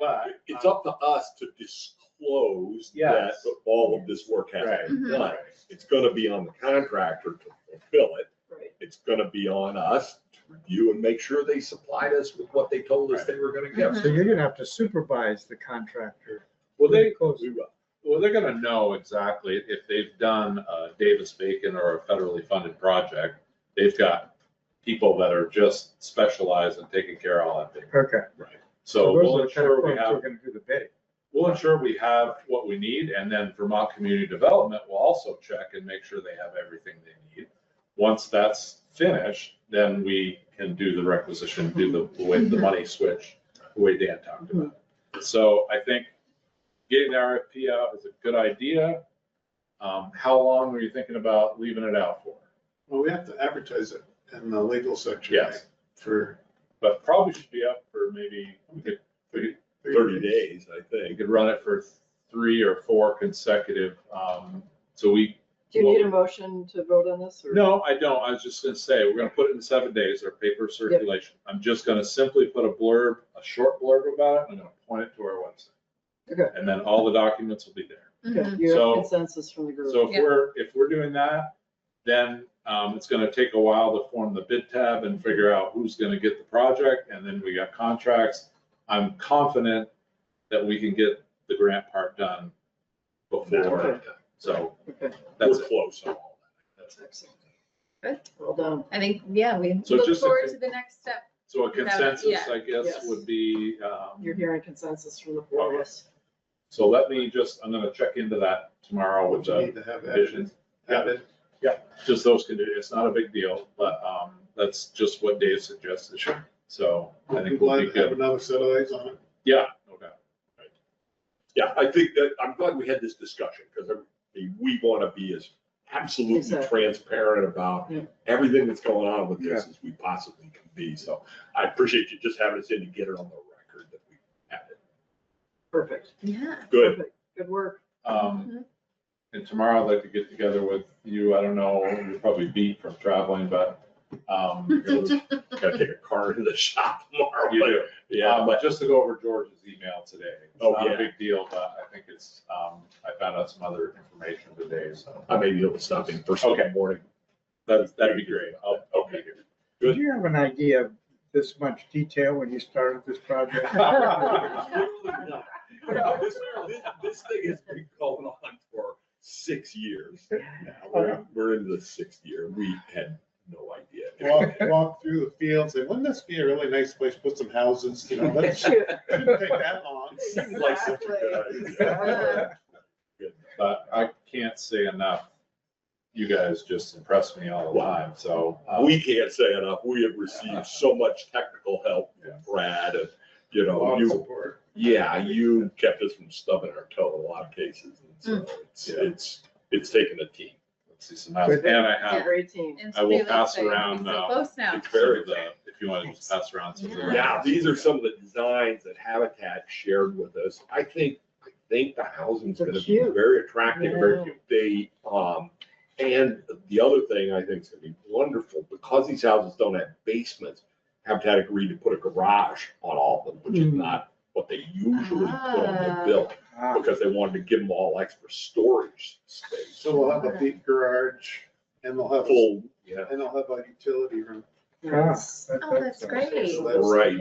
But, It's up to us to disclose that Yes. all of this work has right, to be done. right. It's gonna be on the contractor to fulfill it. Right. It's gonna be on us to review and make sure they supplied us with what they told us they were gonna give. So you're gonna have to supervise the contractor. Well, they, pretty closely. We will. well, they're gonna know exactly if they've done a Davis-Bacon or a federally funded project. They've got people that are just specialized in taking care of all that thing. Okay. So those we'll are the kind of ensure we firms who are have, gonna do the bidding. we'll ensure we have what we need, and then Vermont Community Development will also check and make sure they have everything they need. Once that's finished, then we can do the requisition, do the way the money switch, the way Dan talked about. So I think getting the RFP out is a good idea. How long were you thinking about leaving it out for? Well, we have to advertise it in the legal section. Yes. For But probably should be up for maybe, we could 30 days, I you think. could run it for 3 or 4 consecutive, so we. Do you need a motion to vote on this? Or? No, I don't. I was just gonna say, we're gonna put it in 7 days, our paper circulation. I'm just gonna simply put a blurb, a short blurb about it. I'm gonna point it to our website. Okay. And then all the documents will be there. Okay, you So- have consensus from the group. So Yeah. if we're doing that, then it's gonna take a while to form the bid tab and figure out who's gonna get the project, and then we got contracts. I'm confident that we can get the grant part done before, Okay. so Okay, that's We're it. close on all That's it. excellent. Good. Well done. I think, yeah, we So look just- forward to the next step. So a consensus, Yeah. I guess, Yes. would be, You're hearing consensus from the four of us. so let me just, I'm gonna check into that tomorrow with what you the need to have vision. added. Just those conditions, it's not a big deal, but that's just what Dave suggested. Sure. So I We'll be think we'll glad be to have good. another set of eyes on it. Yeah, no doubt. Yeah, I think that, I'm glad we had this discussion, because we want to be as absolutely Exactly. transparent about Yeah. everything that's going on with this as we possibly can be. So I appreciate you just having us in to get it on the record that we have it. Perfect. Yeah. Good. Perfect. Good work. And tomorrow I'd like to get together with you. I don't know, you're probably beat from traveling, but Gotta take a car to the shop tomorrow. you do. Yeah, But just to go over George's email today. It's Oh, not a yeah. big deal, but I think it's, I found out some other information today, so. I may be able to stop in first thing in the morning. That'd be great. I'll be here. Did you have an idea of this much detail when you started this project? This thing has been going on for 6 years. Now we're into the 6th year. We had no idea. Walk through the fields, and wouldn't this be a really nice place to put some houses, you know, that Shoot. shouldn't take that long. Seems like such a good idea. But I can't say enough. you guys just impress me all the time, so. We can't say enough. We have received so much technical help from Brad and, you A know, lot of you, support. you kept us from stubbing our toe in a lot of cases. And so it's taken a team. Let's see some maps, and I have, Great team. And I will Cleveland's pass saying around, we're so close now. It's very some of the- if you want to just pass around some of the. Yeah, these are some of the designs that Habitat shared with us. I think the housing's They're gonna be cute. very attractive, very Yeah. cute. They, and the other thing I think is gonna be wonderful, because these houses don't have basements, Habitat agreed to put a garage on all of them, which is not what they usually put on the bill, Ah, because they wanted to give them all extra storage space. So they'll have a big garage and they'll have, Full, a utility room. Yes. Oh, that's great. So that's- Right.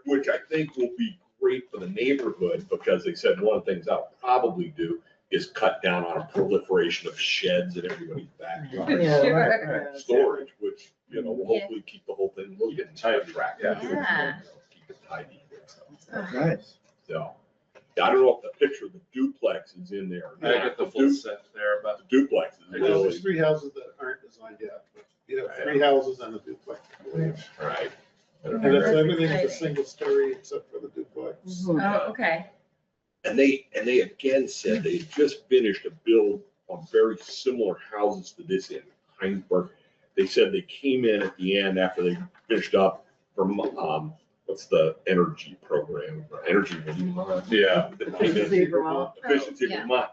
which I think will be great for the neighborhood, because they said one of the things I'll probably do is cut down on a proliferation of sheds in everybody's backyard. Yeah, Sure. right. Storage, which, you know, will hopefully keep the whole thing looking tight, attractive. Yeah. Keep it tidy. nice. So, I don't know if the picture of the duplex is in there. or I not. get the full set there, but The duplex is There's really, 3 houses that aren't designed yet, but you have 3 houses and a duplex. right. And it's everything is a Exciting. single story except for the duplex. Mhm. Oh, okay. And they again said they just finished a build on very similar houses to this in Heinsberg. They said they came in at the end after they finished up from, what's the energy program, Energy Vermont? yeah. That came in- Efficiency Vermont. Efficiency Yeah. Vermont,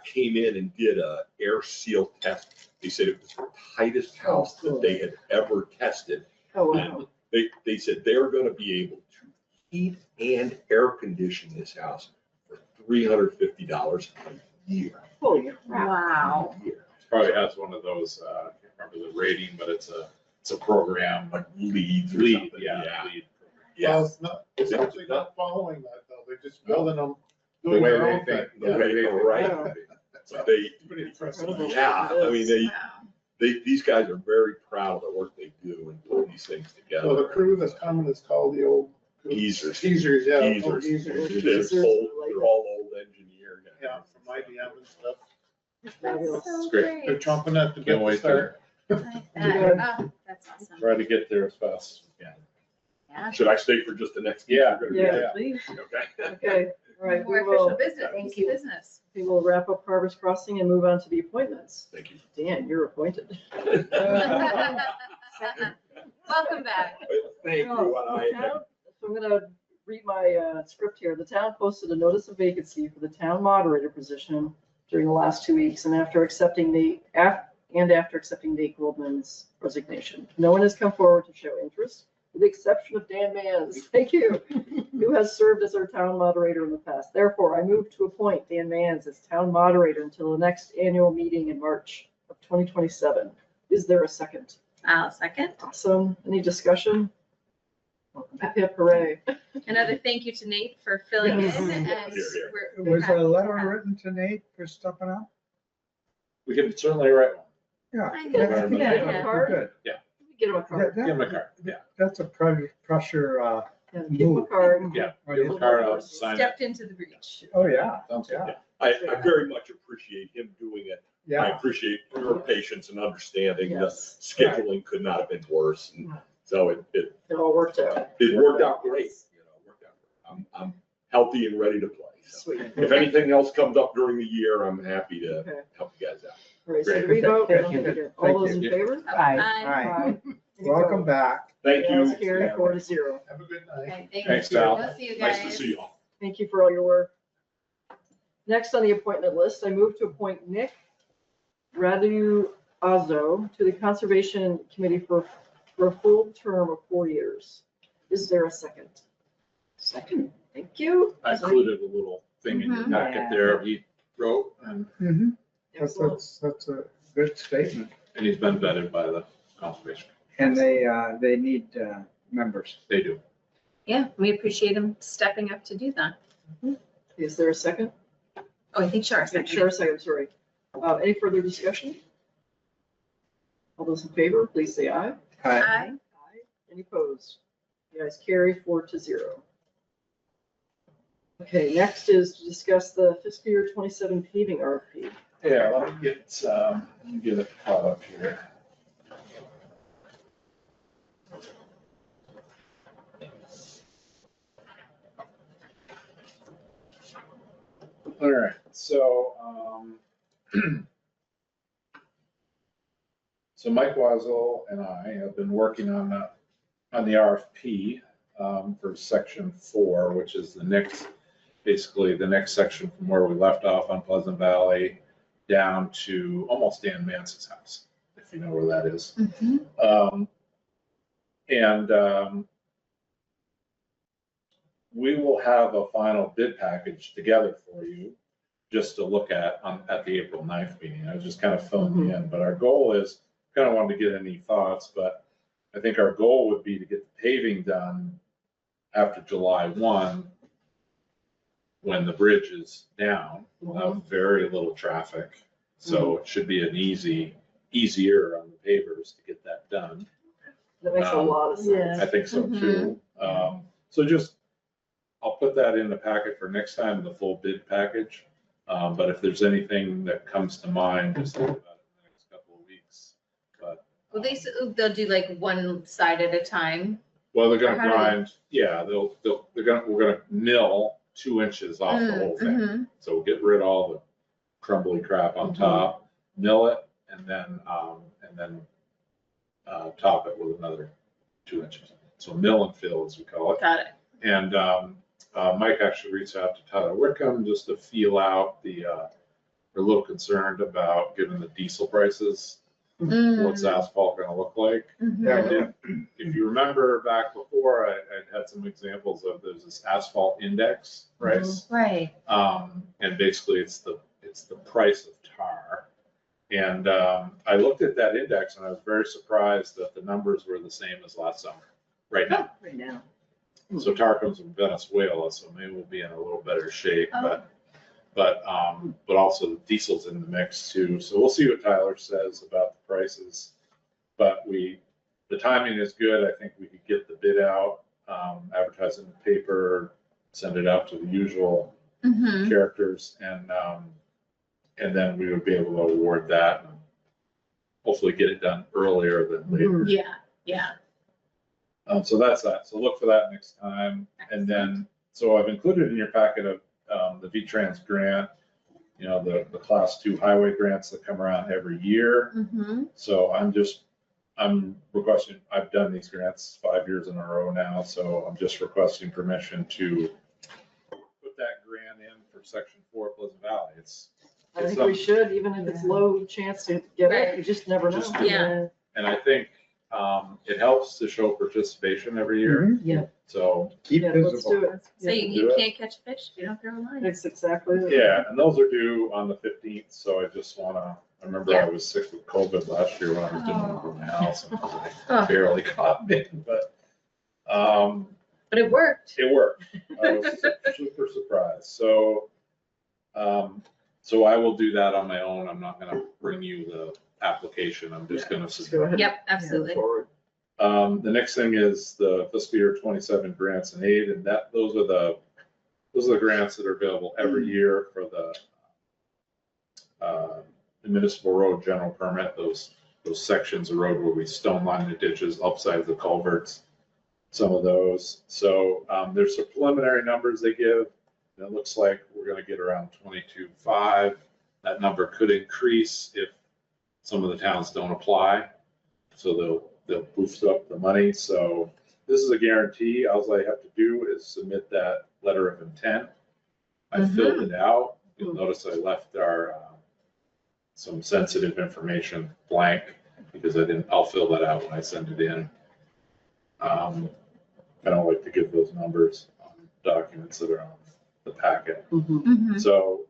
came in and did a air seal test. They said it was the tightest house that they had ever tested. Oh, wow. They said they're gonna be able to heat and air condition this house for $350 a year. Holy crap. Wow. A year. Probably has one of those, I can't remember the rating, but it's a program, Like leads or lead, something. yeah, lead. Well, it's actually not following that though. They're just building them, The doing way their they own thing. think, the way they think. Right. So they, It's pretty impressive. Incredible. yeah, I mean, Wow. these guys are very proud of the work they do and putting these things So the together. crew that's coming is called the old. Geezers. Geezers, yeah. old Geezers. geezers. They're all old engineer guys. Yeah, from IBM and stuff. Fabulous. So great. They're chomping at the bit Can't to wait start. Oh, that's awesome. Try to get there as fast as we can. Yeah. Should I stay for just the next? Yeah. Yeah, please. Okay. Okay, all right. More We will, official business. Thank you. Business. we will wrap up Harvest Crossing and move on to the appointments. Thank you. Dan, you're appointed. Welcome back. Thank you. And I- So I'm gonna read my script here. The town posted a notice of vacancy for the town moderator position during the last 2 weeks, and after accepting Nate Goldman's resignation. No one has come forward to show interest, with the exception of Dan Manz, thank you, who has served as our town moderator in the past. Therefore, I move to appoint Dan Manz as town moderator until the next annual meeting in March of 2027. Is there a second? I'll second. Awesome. Any discussion? Hip hip hooray. Another thank you to Nate for filling in and Here, here. we're Was happy a to letter have- written to Nate for stepping up? We can certainly write one. Yeah. I Yeah, think yeah, that's yeah. good. Card? Good. Get him a card. Give him a card, yeah. That's a pressure, Yeah, Give him a card. Yeah. oh, Give him a card, I'll sign it. Stepped into the breach. oh, yeah, Sounds good. yeah, I very much appreciate him doing it. I yeah. appreciate your patience and understanding. The Yes. scheduling could not have been worse. And so it It all worked out. worked out great, you know, worked out great. I'm healthy and ready to play. So Sweet. if anything else comes up during the year, I'm happy to Okay. help you guys out. All right, so did we vote? I don't think we did. All Thank those you. in favor? Aye. Aye. Any Welcome opposed? back. Thank you. Yes, carried 4-0. Have a good night. Okay, thank Thanks, you. Val. We'll see you Nice guys. to see you all. Thank you for all your work. Next on the appointment list, I move to appoint Nick Raduazo to the Conservation Committee for a full term of 4 years. Is there a second? Second, thank you. I included a little thing in your Mhm. packet there, he wrote, and Mhm. Excellent. That's a good statement. he's been vetted by the conservation. And they need members. They do. Yeah, we appreciate him stepping up to do that. Is there a second? Oh, I think Shar Sure, seconded. second, sorry. Any further discussion? All those in favor, please say aye. Aye. Aye. Aye. Any opposed? You guys carry 4-0. Okay, next is to discuss the fiscal year 27 paving RFP. Yeah, let me get it caught up here. All right, so, so Mike Wazel and I have been working on the RFP for section 4, which is basically the next section from where we left off on Pleasant Valley down to almost Dan Manz's house, if you know where that is. We will have a final bid package together for you just to look at the April 9th meeting. I was just kind of filling you in, but our goal is, kind of wanted to get any thoughts, but I think our goal would be to get the paving done after July 1, when the bridge is down, very little traffic. So it should be easier on the pavers to get that done. That makes a lot of sense. I think so too. So just, I'll put that in the packet for next time, the full bid package. But if there's anything that comes to mind, just think about it in the next couple of weeks. But they'll do like one side at a time. well, they're gonna grind, yeah, we're gonna mill 2 inches off the whole thing. So we'll get rid of all the crumbly crap on top, mill it, and then top it with another 2 inches. So mill and fill, as we call it. Got it. And Mike actually reached out to Tyler Wickham just to feel out we're a little concerned about, given the diesel prices, what's asphalt gonna look like. If you remember back before, I had some examples of, there's this asphalt index price. Right. And basically it's the price of tar. And I looked at that index and I was very surprised that the numbers were the same as last summer, right now. Right now. So tar comes from Venezuela, so maybe we'll be in a little better shape, but also the diesel's in the mix too. So we'll see what Tyler says about the prices. But the timing is good. I think we could get the bid out, advertise in the paper, send it out to the usual characters, and then we would be able to award that and hopefully get it done earlier than later. Yeah. So that's that. So look for that next time. And then, so I've included in your packet of the VTRANS grant, the class 2 highway grants that come around every year. So I'm requesting, I've done these grants 5 years in a row now, so I'm just requesting permission to put that grant in for section 4 Pleasant Valley. I think we should, even if it's low chance to get it, you just never know. Just do Yeah. And I think it helps to show participation every year. Yeah. So Keep Yeah, let's do visible. it. So you can't catch a fish if you don't throw a line. That's exactly it. yeah, and those are due on the 15th. So I just I remember I was sick with COVID last year when I was doing it over my house, and I barely caught it, but it worked. it worked. I was super surprised. So I will do that on my own. I'm not going to bring you the application. I'm just going to Just go ahead. Yep, and absolutely. move forward. The next thing is the fiscal year 27 grants and aid, and those are the grants that are available every year for the municipal road general permit. Those sections of road where we stone line the ditches, upside the culverts, some of those. So there's some preliminary numbers they give. And it looks like we're going to get around 22.5. That number could increase if some of the towns don't apply. So they'll boost up the money. So this is a guarantee. All I have to do is submit that letter of intent. I filled it out. You'll notice I left some sensitive information blank because I'll fill that out when I send it in. I don't like to give those numbers on documents that are on the packet. So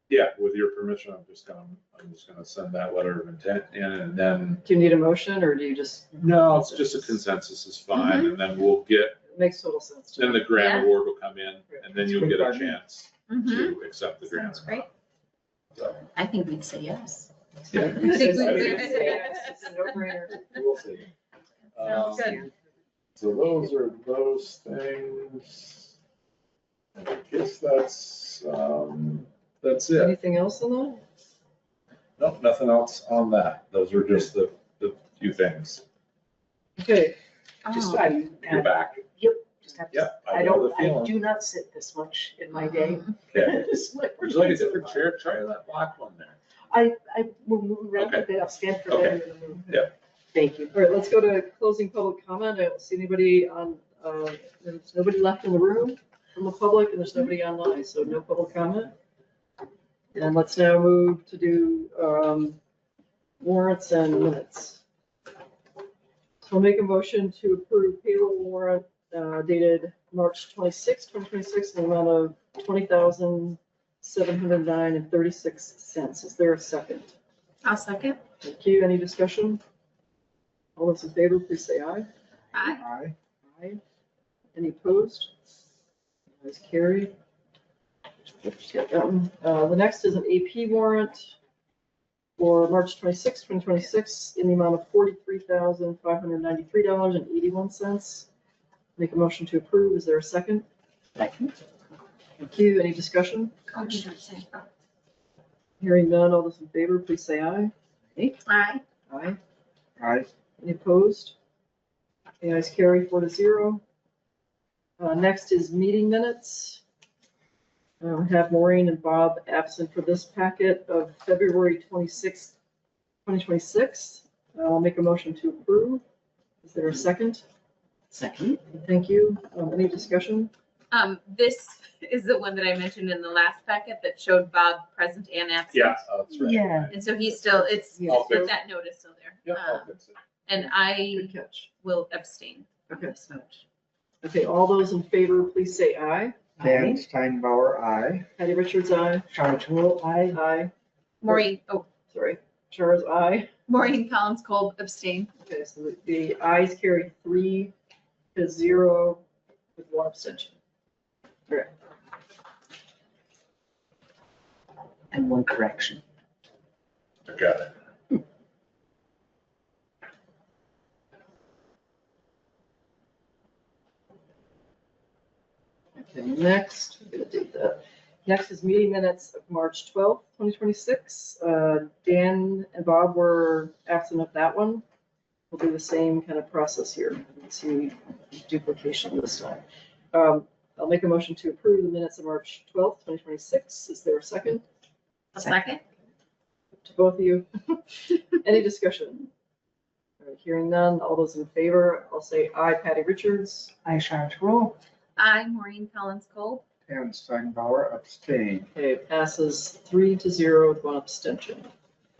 yeah, with your permission, I'm just gonna send that letter of intent in, and then. Do you need a motion or do you just? No, it's just a consensus is fine, and then we'll get, It makes total sense to then me. the grant award will come in, and then you'll get a chance Mhm. to accept the grant. Sounds great. So, I think we'd say yes. yeah. I think we would say It's a no-brainer. We'll see. Sounds good. So those are those things. I guess that's it. Anything else on Nope, nothing else on that. Those were just the few things. Okay, Just, You're back. just have to, Yeah, I I know don't, the I feeling. do not sit this much in my day. Okay. It's like- Would you like a different chair? Try that black one there. I will move around a Okay. bit, I'll stand for Okay. better in the room. Yeah. Thank you. all right, let's go to closing public comment. I don't see anybody on, there's nobody left in the room from the public, and there's nobody online, so no public comment. And let's now move to do warrants and minutes. So I'll make a motion to approve payroll warrant dated March 26, 2026, in the amount of $20,709.36. Is there a second? I'll second. Thank you. Any discussion? All those in favor, please say aye. Aye. Aye. Aye. Any opposed? Ayes carried. Get that one. The next is an AP warrant for March 26, 2026, in the amount of $43,593.81. Make a motion to approve. Is there a second? Second. Thank you. Any discussion? Hearing none. All those in favor, please say aye. Aye. Aye. Aye. Any opposed? The ayes carry 4-0. Next is meeting minutes. We have Maureen and Bob absent for this packet of February 26th, 2026. I'll make a motion to approve. Is there a second? Second. Thank you. Any discussion? This is the one that I mentioned in the last packet that showed Bob present and absent. Yeah, that's right. Yeah. And so he's still, it's, I'll fix it. that note is still there. Yeah, I'll fix it. And I Good catch. will abstain from Okay. this vote. Okay, all those in favor, please say aye. Dan Steinbauer, aye. Patty Richards, aye. Chantal, aye. Aye. Maureen, Sorry. Charles, aye. Maureen Collins Kolb abstain. Okay, so the ayes carry 3-0 with one abstention. Okay. And one correction. I got it. Okay, next, I'm gonna date that. Next is meeting minutes of March 12th, 2026. Dan and Bob were absent of that one. We'll do the same kind of process here. Let's see duplication this time. I'll make a motion to approve the minutes of March 12th, 2026. Is there a second? A second. To both of you. Any discussion? All right, hearing none. All those in favor, I'll say aye. Patty Richards. Aye, Chantal. I, Maureen Collins Kolb. Dan Steinbauer, abstain. Okay, it passes 3-0 with one abstention.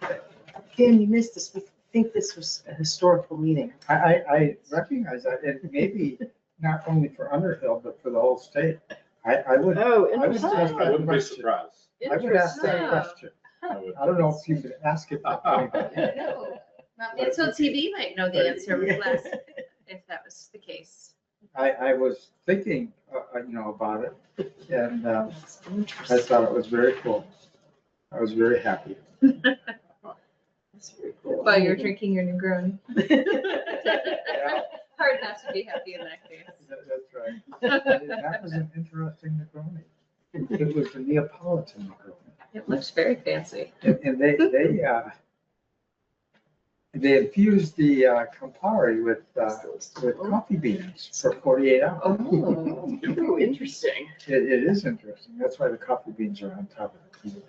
Dan, you missed this. We think this was a historical meeting. I recognize that, and maybe not only for Underhill, but for the whole state. I would, Oh, I would interesting. ask I that wouldn't be question. surprised. I would ask that Interesting. question. I would. I don't know if you could ask it that way, but No, Mansfield TV might know the answer less if that was the case. I was thinking, about it, and I thought it was very cool. I was very happy. That's very cool. While you're drinking your Negroni. Hard not to be happy in that case. That's right. That was an interesting Negroni. It was a Neapolitan Negroni. It looks very fancy. And they infused the Campari with coffee beans for 48 hours. Oh, interesting. It is interesting. That's why the coffee beans are on top of it.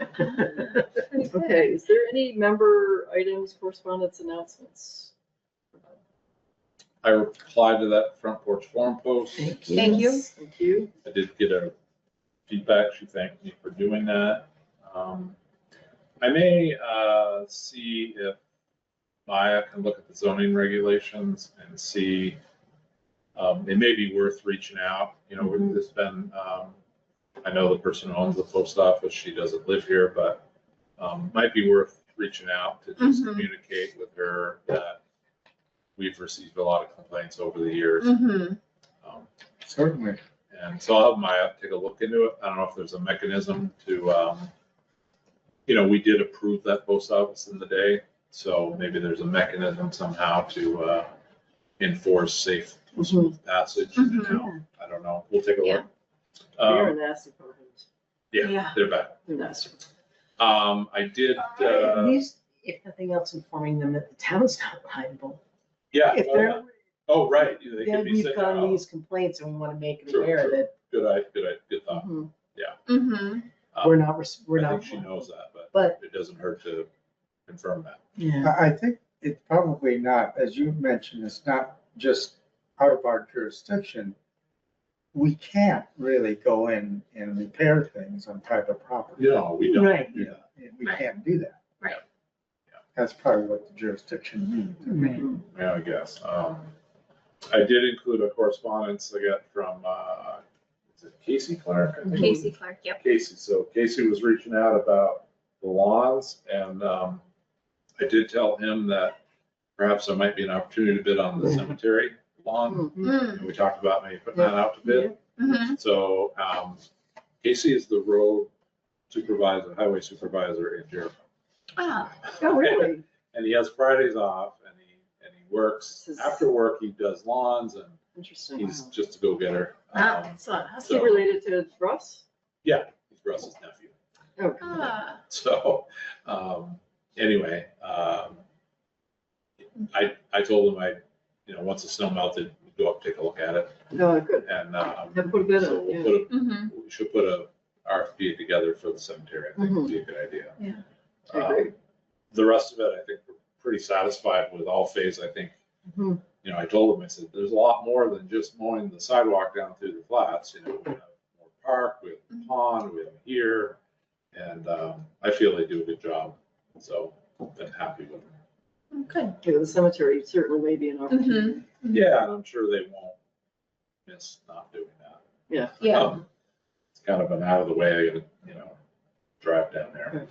Okay, is there any member items, correspondence, announcements? I replied to that front porch forum post. Thank you. Thank you. I did get a feedback. She thanked me for doing that. I may see if Maya can look at the zoning regulations and see, it may be worth reaching out. There's been, I know the person who owns the post office, she doesn't live here, but might be worth reaching out to just communicate with her that we've received a lot of complaints over the years. Certainly. And so I'll have Maya take a look into it. I don't know if there's a mechanism to, we did approve that post office in the day. So maybe there's a mechanism somehow to enforce safe passage. I don't know. We'll take a look. They're a nasty person. Yeah, they're bad. They're nasty. I did, if nothing else, informing them that the town's not liable. Yeah. If oh, yeah. they're, Oh, right. They then could be we've sitting gotten out. these complaints and we want to make it True, aware true. that Good thought. Mhm. Mm-hmm. we're not, we're I not. think she knows that, but But- it doesn't hurt to confirm that. Yeah. I think it's probably not, as you mentioned, it's not just out of our jurisdiction. We can't really go in and repair things on private property. No, we don't Right. do that. We can't do that. Right. That's probably what the jurisdiction means. Mhm. Yeah, I guess. I did include a correspondence I got from, is it Casey Clark? I think? Casey Clark, yep. Casey. So Casey was reaching out about the lawns, and I did tell him that perhaps there might be an opportunity to bid on the cemetery lawn. Mhm. And we talked about maybe putting that out to bid. Mm-hmm. So Casey is the road supervisor, highway supervisor in Jericho. Ah, Oh, really? And he has Fridays off, and he works, after work, he does lawns, and Interesting. he's just a go-getter. excellent. Is he related to Russ? Yeah, he's Russ's nephew. Oh, Ah, So, anyway, I told him once the snow melted, we'd go up, take a look at it. no, good. And, Have put a bid so on, we'll yeah. put mm-hmm. we should put a RFP together for the cemetery. I think would be a good idea. Yeah. I agree. The rest of it, I think we're pretty satisfied with all phase. I think, Mhm. I told him, I said, there's a lot more than just mowing the sidewalk down through the flats. We have more park, we have a pond, we have here. And I feel they do a good job. So been happy with them. Good. Yeah, the cemetery certainly may be an opportunity. Yeah, and I'm sure they won't miss not doing that. Yeah. Yeah. It's kind of an out of the way, I gotta, drive down there.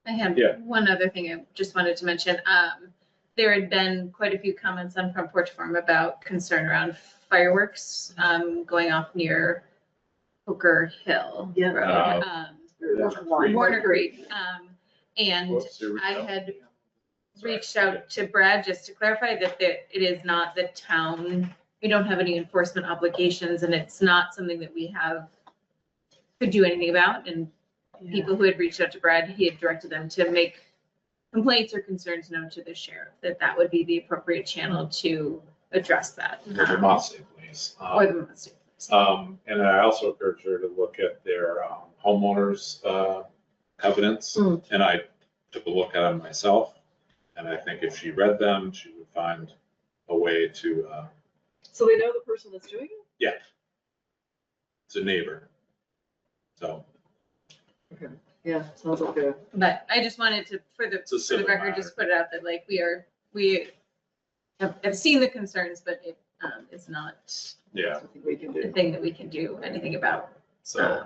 I had Yeah. one other thing I just wanted to mention. There had been quite a few comments on Front Porch Forum about concern around fireworks going off near Hooker Hill Yeah. Road, Creek. Warner Creek. And Whoops, here we I go. had Sorry. reached out to Brad just to clarify that it is not the town, we don't have any enforcement obligations, and it's not something that we could do anything about. And people who had reached out to Brad, he had directed them to make complaints or concerns known to the sheriff, that would be the appropriate channel to address that. Or the Mossy Police. Or the Mossy Police. And I also encouraged her to look at their homeowners covenants, and I took a look at them myself. And I think if she read them, she would find a way to, So they know the person that's doing it? it's a neighbor. So Yeah, sounds like a, But I just wanted to, for the civil record, matter. just put it out that like we have seen the concerns, but it is not yeah, something we can a do. thing that we can do anything about. so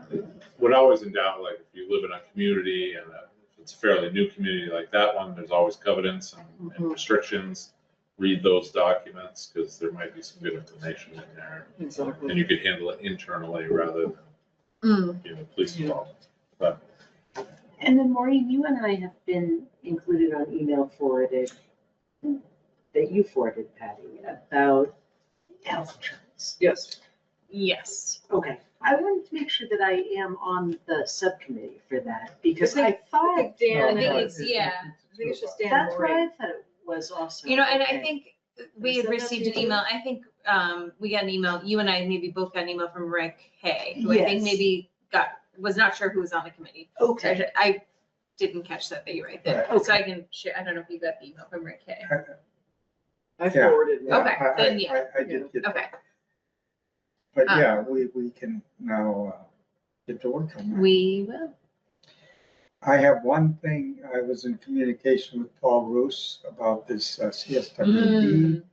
when always in doubt, like if you live in a community and if it's a fairly new community like that one, there's always covenants and Mhm. restrictions. Read those documents because there might be some good information in there, Exactly. and you could handle it internally rather Mm. than police involved. But And then Maureen, you and I have been included on email forwarded, that you forwarded, Patty, about health insurance. Yes. Yes. Okay, I wanted to make sure that I am on the subcommittee for that, because I I thought, think Dan, I think No, it's, yeah. I think it's just Dan that's what Moran. I thought it was also. You know, and I Okay. think we had Send that received to an you? email, I think, we got an email, you and I maybe both got an email from Rick Hay, who I think Yes. maybe was not sure who was on the committee. Okay, I didn't catch that you're right there, Right. so I can share, I don't know if you got the email from Rick Hay. I Yeah. forwarded. Yeah, Okay, I- then yeah. I did get that. Okay, But yeah, we can now get to work on that. we will. I have one thing, I was in communication with Paul Roos about this CSWD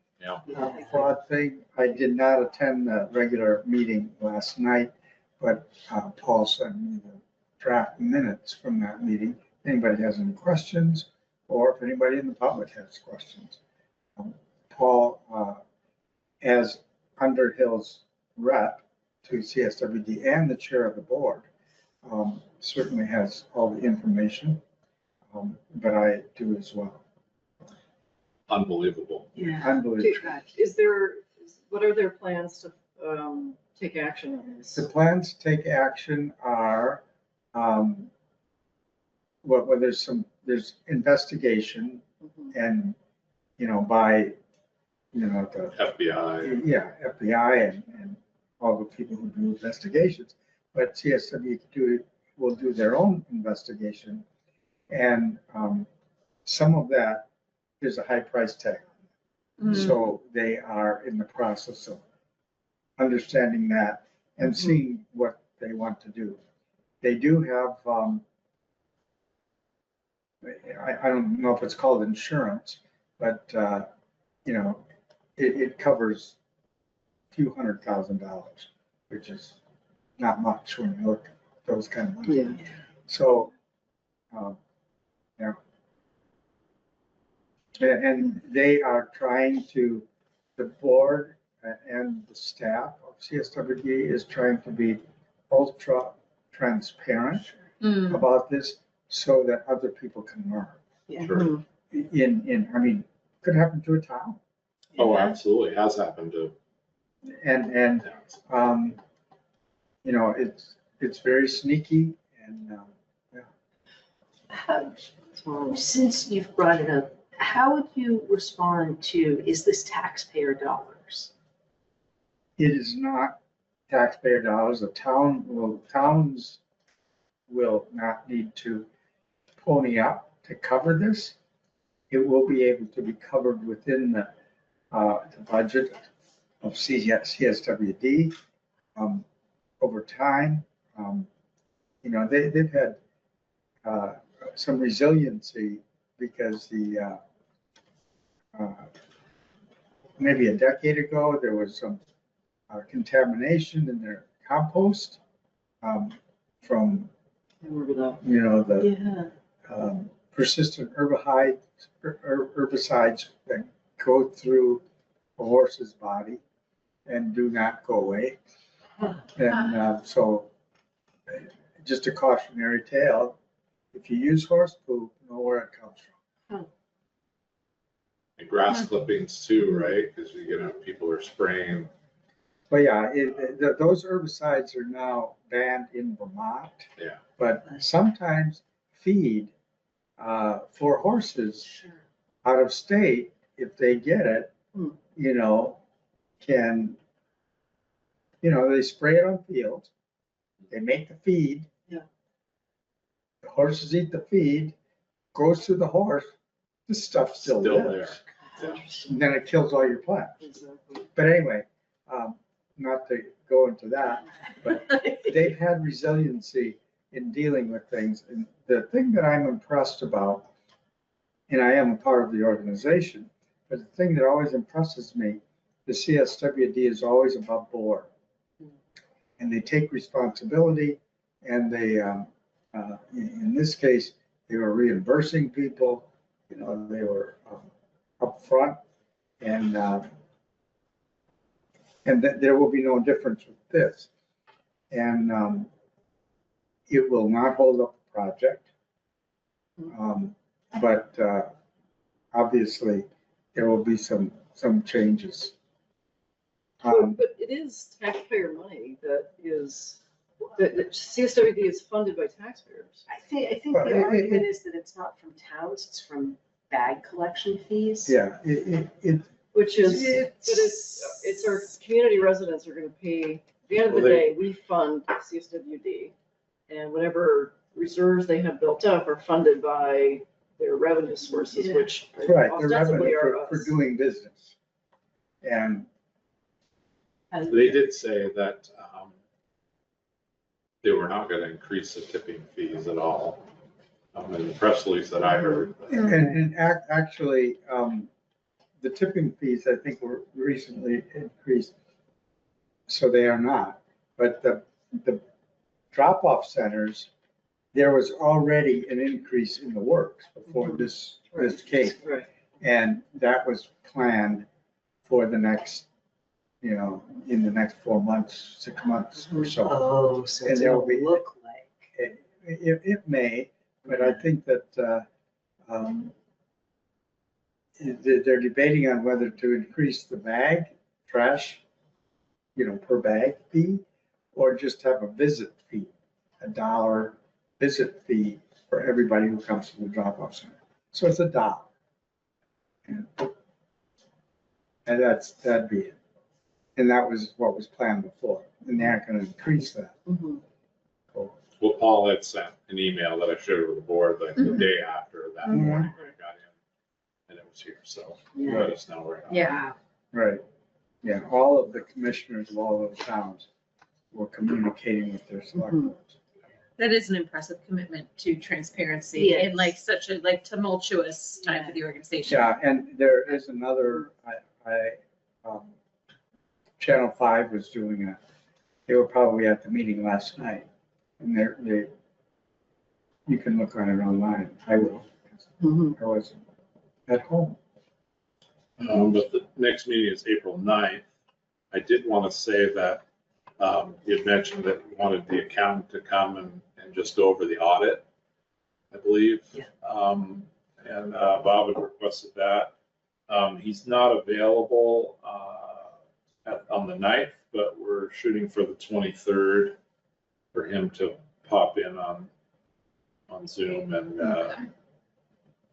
fraud thing. I did not attend the regular meeting last night, but Paul sent me the draft minutes from that meeting. If anybody has any questions, or if anybody in the public has questions. Paul, as Underhill's rep to CSWD and the chair of the board, certainly has all the information, but I do as well. unbelievable. yeah. Unbelievable. What are their plans to take action on this? The plans to take action are, well, there's investigation and, by, the FBI. yeah, FBI and all the people who do investigations. But CSW will do their own investigation. And some of that is a high price tag. So they are in the process of understanding that and seeing what they want to do. They do have, I don't know if it's called insurance, but, it covers a few $100,000, which is not much when you look at those kind of money. Yeah. So, yeah. And they are trying to, the board and the staff of CSWD is trying to be ultra transparent about this so that other people can learn. Sure. I mean, could happen to a town. Oh, absolutely. It has happened to. And towns. it's very sneaky and, Since you've brought it up, how would you respond to, is this taxpayer dollars? it is not taxpayer dollars. Towns will not need to pony up to cover this. It will be able to be covered within the budget of CSWD. Over time, they've had some resiliency because maybe a decade ago, there was some contamination in their compost from, the persistent herbicides that go through a horse's body and do not go away. And so just a cautionary tale, if you use horse poop, know where it comes from. And grass clippings too, right? Because people are spraying. But yeah, those herbicides are now banned in Vermont. Yeah. But sometimes feed for horses out of state, if they get it, they spray it on fields. They make the feed. Yeah. The horses eat the feed, goes to the horse, the stuff's still Still there. Yeah. And then it kills all your plants. Exactly. But anyway, not to go into that, but they've had resiliency in dealing with things. And the thing that I'm impressed about, and I am a part of the organization, but the thing that always impresses me, the CSWD is always above board. And they take responsibility, and they, in this case, they were reimbursing people, they were upfront, and there will be no difference with this. And it will not hold up the project. But obviously, there will be some changes. But it is taxpayer money that CSWD is funded by taxpayers. I think the argument is that it's not from towns, it's from bag collection fees. Yeah, Which is, it's our community residents are gonna pay, at the end of the day, we fund CSWD. And whatever reserves they have built up are funded by their revenue sources, which right, the ostensibly revenue are for us. doing business. And They did say that they were not going to increase the tipping fees at all. In the press release that I heard. actually, the tipping fees, I think, were recently increased, so they are not. But the drop-off centers, there was already an increase in the works before this came. Right. And that was planned for the next, in the next 4 months, 6 months or so. Oh, so And it's there gonna will be- look like. It may, but I think that they're debating on whether to increase the trash, per bag fee, or just have a visit fee, $1 visit fee for everybody who comes to the drop-off center. So it's $1. And that'd be it. And that was what was planned before, and they aren't gonna increase that. Mhm. Well, Paul had sent an email that I shared with the board like the day after that Mhm. morning when it got in. And it was here, so let us know where. Yeah. Right. Yeah, all of the commissioners of all those towns were communicating with their select Mhm. boards. That is an impressive commitment to transparency Yes. in like such a like tumultuous time for the organization. Yeah, and there is another, Channel 5 was doing they were probably at the meeting last night. And you can look on it online. I will. Mhm. I was at home. But the next meeting is April 9th. I did want to say that you had mentioned that you wanted the accountant to come and just go over the audit, I believe. Yeah. And Bob had requested that. He's not available on the 9th, but we're shooting for the 23rd for him to pop in on Zoom and Okay.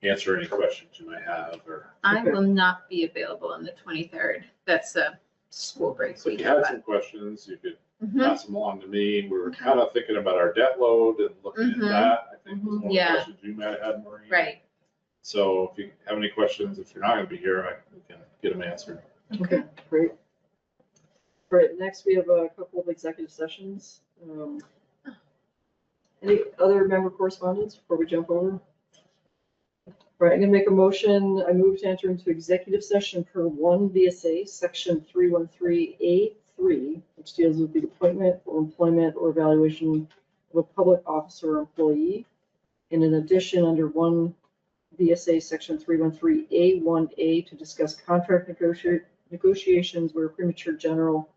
answer any questions you might have, or I will not be available on the 23rd. That's a school break so if week. you had some questions, you could Mhm. pass them along to me. We were Okay. kind of thinking about our debt load and looking at Mhm. that. I think was one of the Yeah. questions you might have had, Maureen. Right. So if you have any questions, if you're not going to be here, we can get them answered. Okay, great. All right, next we have a couple of executive sessions. Any other member correspondence before we jump over? All right, I'm gonna make a motion. I move to enter into executive session per 1 VSA, section 313A3, which deals with the appointment or employment or evaluation of a public officer or employee. And in addition, under 1 VSA, section 313A1A, to discuss contract negotiations where premature general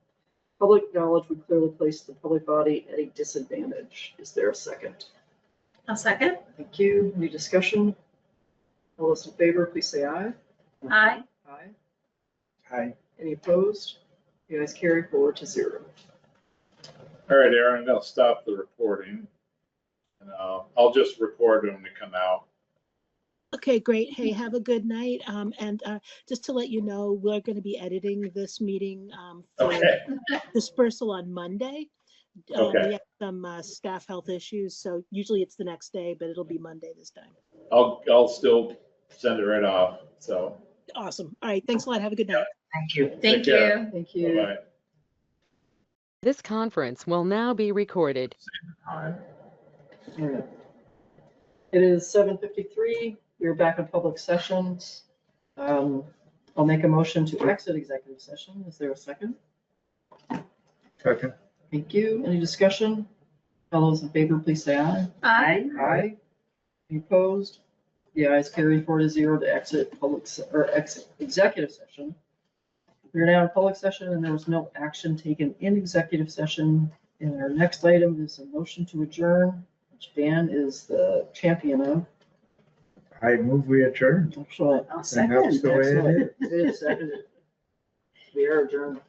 public knowledge would clearly place the public body at a disadvantage. Is there a second? I'll second. Thank you. Any discussion? All those in favor, please say aye. Aye. Aye. Any opposed? You guys carry 4-0. All right, Aaron, I'll stop the recording. And I'll just record when we come out. Okay, great. Hey, have a good night. And just to let you know, we're going to be editing this meeting for Okay. dispersal on Monday. Okay. We have some staff health issues, so usually it's the next day, but it'll be Monday this time. I'll still send it right off. So. Awesome. All right, thanks a lot. Have a good night. Thank you. Thank Take care. you. Thank you. Bye-bye. This conference will now be recorded. All right. It is 7:53. We're back in public sessions. I'll make a motion to exit executive session. Is there a second? Second. Thank you. Any discussion? All those in favor, please say aye. Aye. Aye. Any opposed? The ayes carry 4-0 to exit exit executive session. We are now in public session and there was no action taken in executive session. And our next item is a motion to adjourn, which Dan is the champion of. I move we adjourn. Excellent. I'll And that's the way it is. It is seconded. We are adjourned.